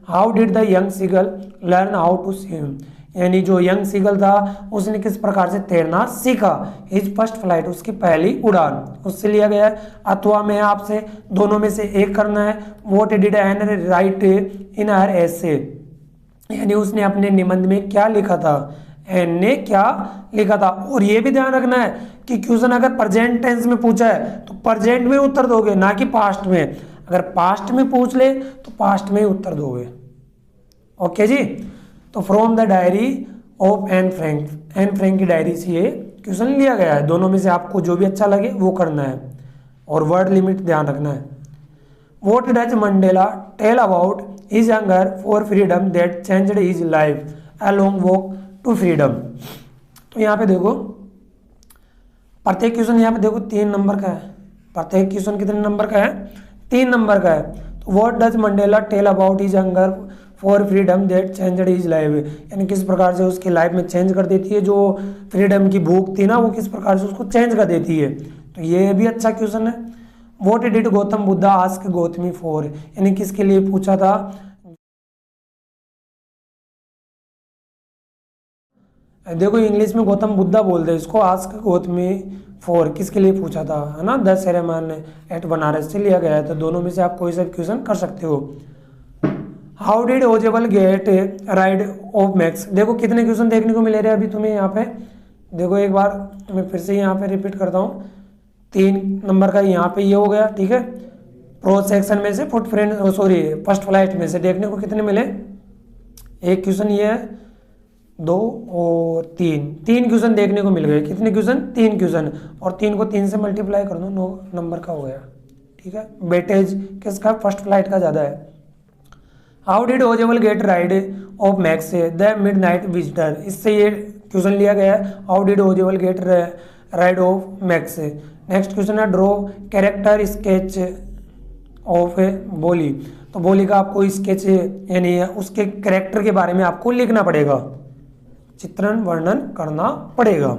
how did the young seagull learn how to swim, यानी जो यंग सीगल था उसने किस प्रकार से तैरना सीखा। हिज फर्स्ट फ्लाइट, उसकी पहली उड़ान, उससे लिया गया है। अथवा में आपसे दोनों में से एक करना है। व्हाट डिड एन राइट इन हर एसे, यानी उसने अपने निबंध में क्या लिखा था, एन ने क्या लिखा था। और ये भी ध्यान रखना है कि क्वेश्चन अगर प्रेजेंट टेंस में पूछा है तो प्रेजेंट में उत्तर दोगे, ना कि पास्ट में। अगर पास्ट में पूछ ले तो पास्ट में ही उत्तर दोगे। ओके जी। तो from the diary of Anne Frank, Anne Frank की डायरी से ये क्वेश्चन लिया गया है। दोनों में से आपको जो भी अच्छा लगे वो करना है, और वर्ड लिमिट ध्यान रखना है। What does Mandela tell about his hunger for freedom that changed his life, a long walk to freedom. तो यहाँ पे देखो प्रत्येक क्वेश्चन, यहाँ पे देखो 3 नंबर का है। प्रत्येक क्वेश्चन कितने नंबर का है? 3 नंबर का है। तो what does Mandela tell about his hunger for freedom that changed his life, यानी किस प्रकार से उसकी लाइफ में चेंज कर देती है, जो फ्रीडम की भूख थी ना वो किस प्रकार से उसको चेंज कर देती है। तो ये भी अच्छा क्वेश्चन है। What did Gautam Buddha ask Gautami for, यानी किसके लिए पूछा था। देखो इंग्लिश में गौतम बुद्धा बोलते हैं इसको, आस्क गौतमी फॉर किसके लिए पूछा था, है ना। द सेरेमन एट बनारस से लिया गया है। तो दोनों में से आप कोई सा क्वेश्चन कर सकते हो। How did Ausable get rid of Max, देखो कितने क्वेश्चन देखने को मिले रहे अभी तुम्हें यहाँ पे। देखो एक बार मैं फिर से यहाँ पे रिपीट करता हूँ, 3 नंबर का यहाँ पे ये हो गया, ठीक है। प्रो सेक्शन में से फर्स्ट फ्लाइट में से देखने को कितने मिले, एक क्वेश्चन ये है, 2 और 3 क्वेश्चन देखने को मिल गए। कितने क्वेश्चन? 3 क्वेश्चन, और 3 को 3 से मल्टीप्लाई कर दो, 9 नंबर का हो गया, ठीक है। वेटेज किसका? फर्स्ट फ्लाइट का ज़्यादा है। How did Ausable get rid of Max the midnight visitor, इससे ये क्वेश्चन लिया गया है। How did Ausable get rid of Max. Next question है, draw character sketch of a Bholi. तो बोली का आपको स्केच यानी उसके कैरेक्टर के बारे में आपको लिखना पड़ेगा, चित्रण वर्णन करना पड़ेगा।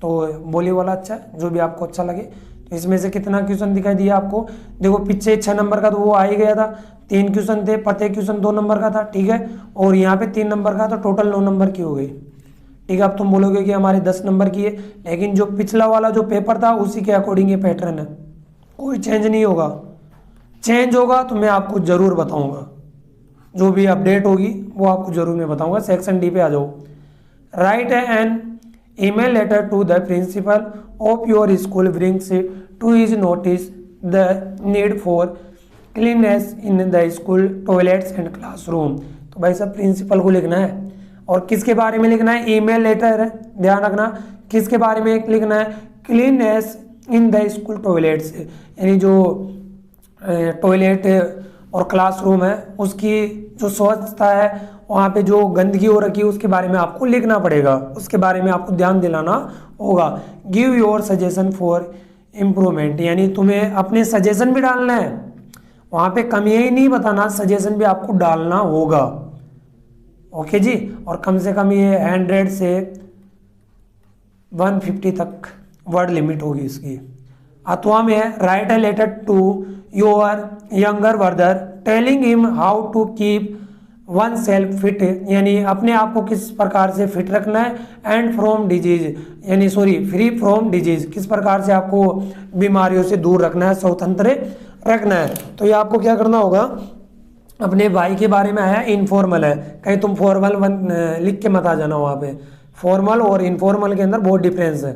तो बोली वाला अच्छा है, जो भी आपको अच्छा लगे। तो इसमें से कितना क्वेश्चन दिखाई दिया आपको, देखो पीछे 6 नंबर का तो वो आ ही गया था, 3 क्वेश्चन थे, प्रत्येक क्वेश्चन 2 नंबर का था, ठीक है, और यहाँ पे 3 नंबर का, तो टोटल 9 नंबर की हो गई, ठीक है। अब तुम बोलोगे कि हमारे 10 नंबर की है, लेकिन जो पिछला वाला जो पेपर था उसी के अकॉर्डिंग ये पैटर्न है, कोई चेंज नहीं होगा। चेंज होगा तो मैं आपको जरूर बताऊंगा, जो भी अपडेट होगी वो आपको जरूर मैं बताऊंगा। सेक्शन डी पे आ जाओ। Write an email letter to the principal of your school brings to his notice the need for cleanliness in the school toilets and classroom। तो भाई साहब प्रिंसिपल को लिखना है, और किसके बारे में लिखना है, ईमेल लेटर है, ध्यान रखना किसके बारे में लिखना है, cleanliness in the school toilets, यानी जो टॉयलेट और क्लासरूम है उसकी जो स्वच्छता है, वहाँ पे जो गंदगी हो रखी है उसके बारे में आपको लिखना पड़ेगा, उसके बारे में आपको ध्यान दिलाना होगा। Give your suggestion for improvement, यानी तुम्हें अपने सजेशन भी डालना है, वहाँ पे कमियाँ ही नहीं बताना, सजेशन भी आपको डालना होगा। ओके जी। और कम से कम ये 100 से 150 तक वर्ड लिमिट होगी इसकी। अथवा में है write a letter to your younger brother telling him how to keep oneself fit, यानी अपने आप को किस प्रकार से फिट रखना है, एंड फ्रॉम डिजीज, यानी फ्री फ्रॉम डिजीज, किस प्रकार से आपको बीमारियों से दूर रखना है, स्वतंत्र रखना है। तो ये आपको क्या करना होगा, अपने भाई के बारे में आया इनफॉर्मल है, कहीं तुम फॉर्मल लिख के मत आ जाना, वहाँ पे फॉर्मल और इनफॉर्मल के अंदर बहुत डिफरेंस है,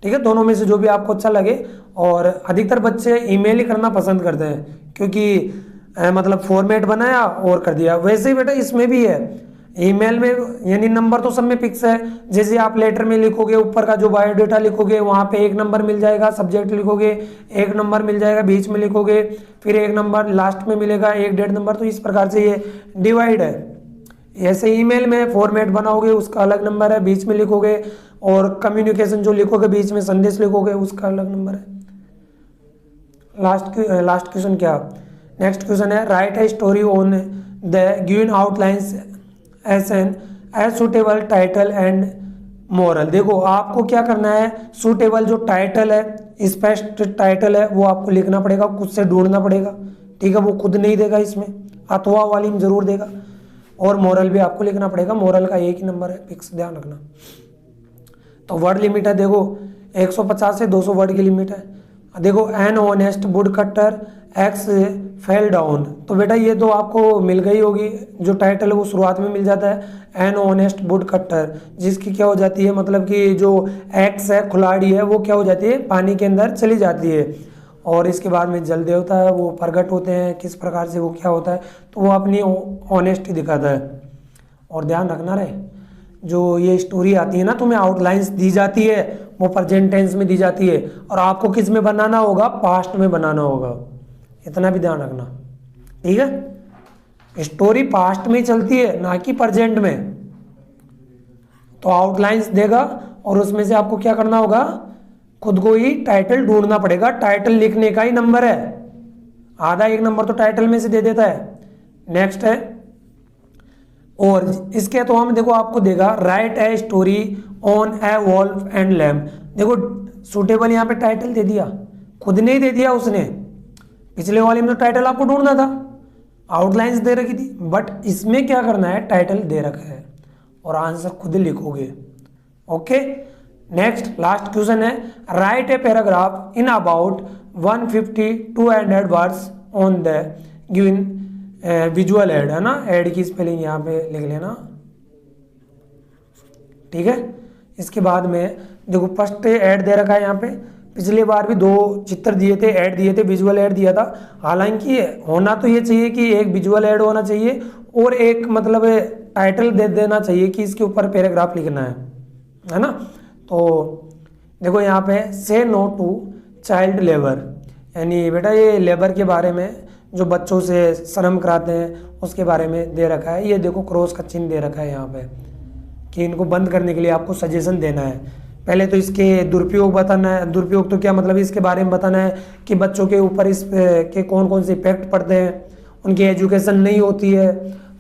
ठीक है। दोनों में से जो भी आपको अच्छा लगे, और अधिकतर बच्चे ईमेल ही करना पसंद करते हैं, क्योंकि मतलब फॉर्मेट बनाया और कर दिया। वैसे ही बेटा इसमें भी है, ईमेल में यानी नंबर तो सब में फिक्स है, जैसे आप लेटर में लिखोगे ऊपर का जो बायोडाटा लिखोगे वहाँ पे 1 नंबर मिल जाएगा, सब्जेक्ट लिखोगे 1 नंबर मिल जाएगा, बीच में लिखोगे फिर 1 नंबर, लास्ट में मिलेगा 1.5 नंबर। तो इस प्रकार से ये डिवाइड है। ऐसे ईमेल में फॉर्मेट बनाओगे उसका अलग नंबर है, बीच में लिखोगे, और कम्युनिकेशन जो लिखोगे बीच में संदेश लिखोगे उसका अलग नंबर है। लास्ट क्वेश्चन क्या, नेक्स्ट क्वेश्चन है write a story on the given outlines as an as suitable title and moral. देखो आपको क्या करना है, सुटेबल जो टाइटल है, स्पष्ट टाइटल है, वो आपको लिखना पड़ेगा, खुद से ढूंढना पड़ेगा, ठीक है। वो खुद नहीं देगा इसमें, अथवा वाली में जरूर देगा। और मोरल भी आपको लिखना पड़ेगा, मोरल का 1 ही नंबर है फिक्स, ध्यान रखना। तो वर्ड लिमिट है देखो 150 से 200 वर्ड की लिमिट है। देखो an honest would cutter x fell down, तो बेटा ये तो आपको मिल गई होगी, जो टाइटल है वो शुरुआत में मिल जाता है एन ऑनेस्ट वुड कटर, जिसकी क्या हो जाती है, मतलब कि जो एक्स है खिलाड़ी है वो क्या हो जाती है, पानी के अंदर चली जाती है, और इसके बाद में जल देवता है वो प्रकट होते हैं, किस प्रकार से वो क्या होता है, तो वो अपनी ऑनेस्टी दिखाता है। और ध्यान रखना रहे, जो ये स्टोरी आती है ना, तुम्हें आउटलाइंस दी जाती है, वो प्रेजेंट टेंस में दी जाती है, और आपको किस में बनाना होगा, पास्ट में बनाना होगा, इतना भी ध्यान रखना, ठीक है। स्टोरी पास्ट में चलती है ना कि प्रेजेंट में। तो आउटलाइंस देगा और उसमें से आपको क्या करना होगा, खुद को ही टाइटल ढूंढना पड़ेगा। टाइटल लिखने का ही नंबर है, आधा 1 नंबर तो टाइटल में से दे देता है। नेक्स्ट है, और इसके तो हम देखो आपको देगा write a story on a wolf and lamb. देखो सुटेबल यहाँ पे टाइटल दे दिया, खुद ने ही दे दिया उसने, पिछले वाले में तो टाइटल आपको ढूंढना था, आउटलाइंस दे रखी थी, बट इसमें क्या करना है, टाइटल दे रखा है और आंसर खुद लिखोगे। ओके। नेक्स्ट लास्ट क्वेश्चन है write a paragraph in about 150 to 200 words on the given visual add, है ना, एड की स्पेलिंग यहाँ पे लिख लेना, ठीक है। इसके बाद में देखो फर्स्ट एड दे रखा है यहाँ पे, पिछली बार भी 2 चित्र दिए थे, ऐड दिए थे, विजुअल ऐड दिया था। हालांकि होना तो ये चाहिए कि एक विजुअल ऐड होना चाहिए और एक मतलब टाइटल दे देना चाहिए कि इसके ऊपर पैराग्राफ लिखना है ना। तो देखो यहाँ पे से नो टू चाइल्ड लेबर, यानी बेटा ये लेबर के बारे में, जो बच्चों से श्रम कराते हैं उसके बारे में दे रखा है। ये देखो क्रॉस का चिन्ह दे रखा है यहाँ पे कि इनको बंद करने के लिए आपको सजेशन देना है। पहले तो इसके दुरुपयोग बताना है, दुरुपयोग तो क्या मतलब इसके बारे में बताना है कि बच्चों के ऊपर इस के कौन कौन से इफेक्ट पड़ते हैं, उनकी एजुकेशन नहीं होती है।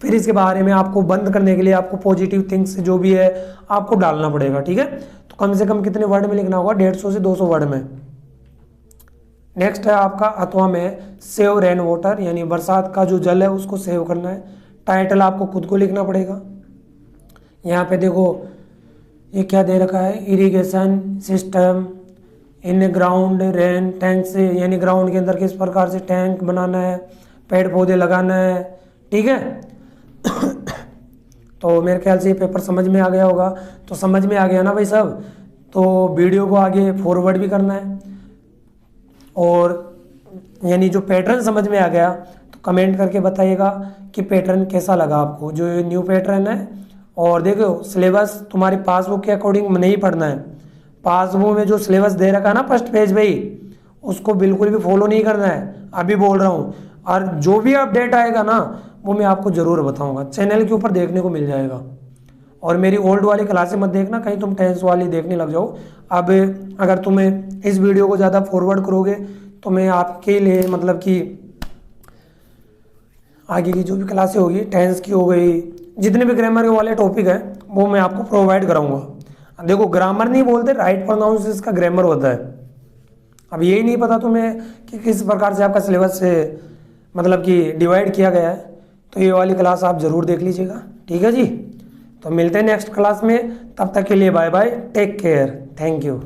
फिर इसके बारे में आपको बंद करने के लिए आपको पॉजिटिव थिंग्स जो भी है आपको डालना पड़ेगा, ठीक है। तो कम से कम कितने वर्ड में लिखना होगा, 150 से 200 वर्ड में। नेक्स्ट है आपका अथवा में सेव रेन वाटर, यानी बरसात का जो जल है उसको सेव करना है। टाइटल आपको खुद को लिखना पड़ेगा। यहाँ पे देखो ये क्या दे रखा है, irrigation system in ground rain tank से, यानी ग्राउंड के अंदर किस प्रकार से टैंक बनाना है, पेड़ पौधे लगाना है, ठीक है। तो मेरे ख्याल से ये पेपर समझ में आ गया होगा। तो समझ में आ गया ना भाई सब, तो वीडियो को आगे फॉरवर्ड भी करना है। और यानी जो पैटर्न समझ में आ गया तो कमेंट करके बताइएगा कि पैटर्न कैसा लगा आपको, जो ये न्यू पैटर्न है। और देखो सिलेबस तुम्हारी पासबुक के अकॉर्डिंग नहीं पढ़ना है। पासबुक में जो सिलेबस दे रखा है ना फर्स्ट पेज पे ही, उसको बिल्कुल भी फॉलो नहीं करना है, अभी बोल रहा हूँ। और जो भी अपडेट आएगा ना वो मैं आपको ज़रूर बताऊंगा, चैनल के ऊपर देखने को मिल जाएगा। और मेरी ओल्ड वाली क्लासें मत देखना, कहीं तुम टेंस वाली देखने लग जाओ। अब अगर तुम्हें इस वीडियो को ज़्यादा फॉरवर्ड करोगे तो मैं आपके लिए मतलब कि आगे की जो भी क्लासें होगी, टेंस की हो गई, जितने भी ग्रामर वाले टॉपिक हैं वो मैं आपको प्रोवाइड कराऊंगा। देखो ग्रामर नहीं बोलते, राइट प्रोनाउंसिएशन का ग्रामर होता है। अब यही नहीं पता तुम्हें कि किस प्रकार से आपका सिलेबस से मतलब कि डिवाइड किया गया है, तो ये वाली क्लास आप ज़रूर देख लीजिएगा, ठीक है जी। तो मिलते हैं नेक्स्ट क्लास में, तब तक के लिए bye bye, take care, thank you.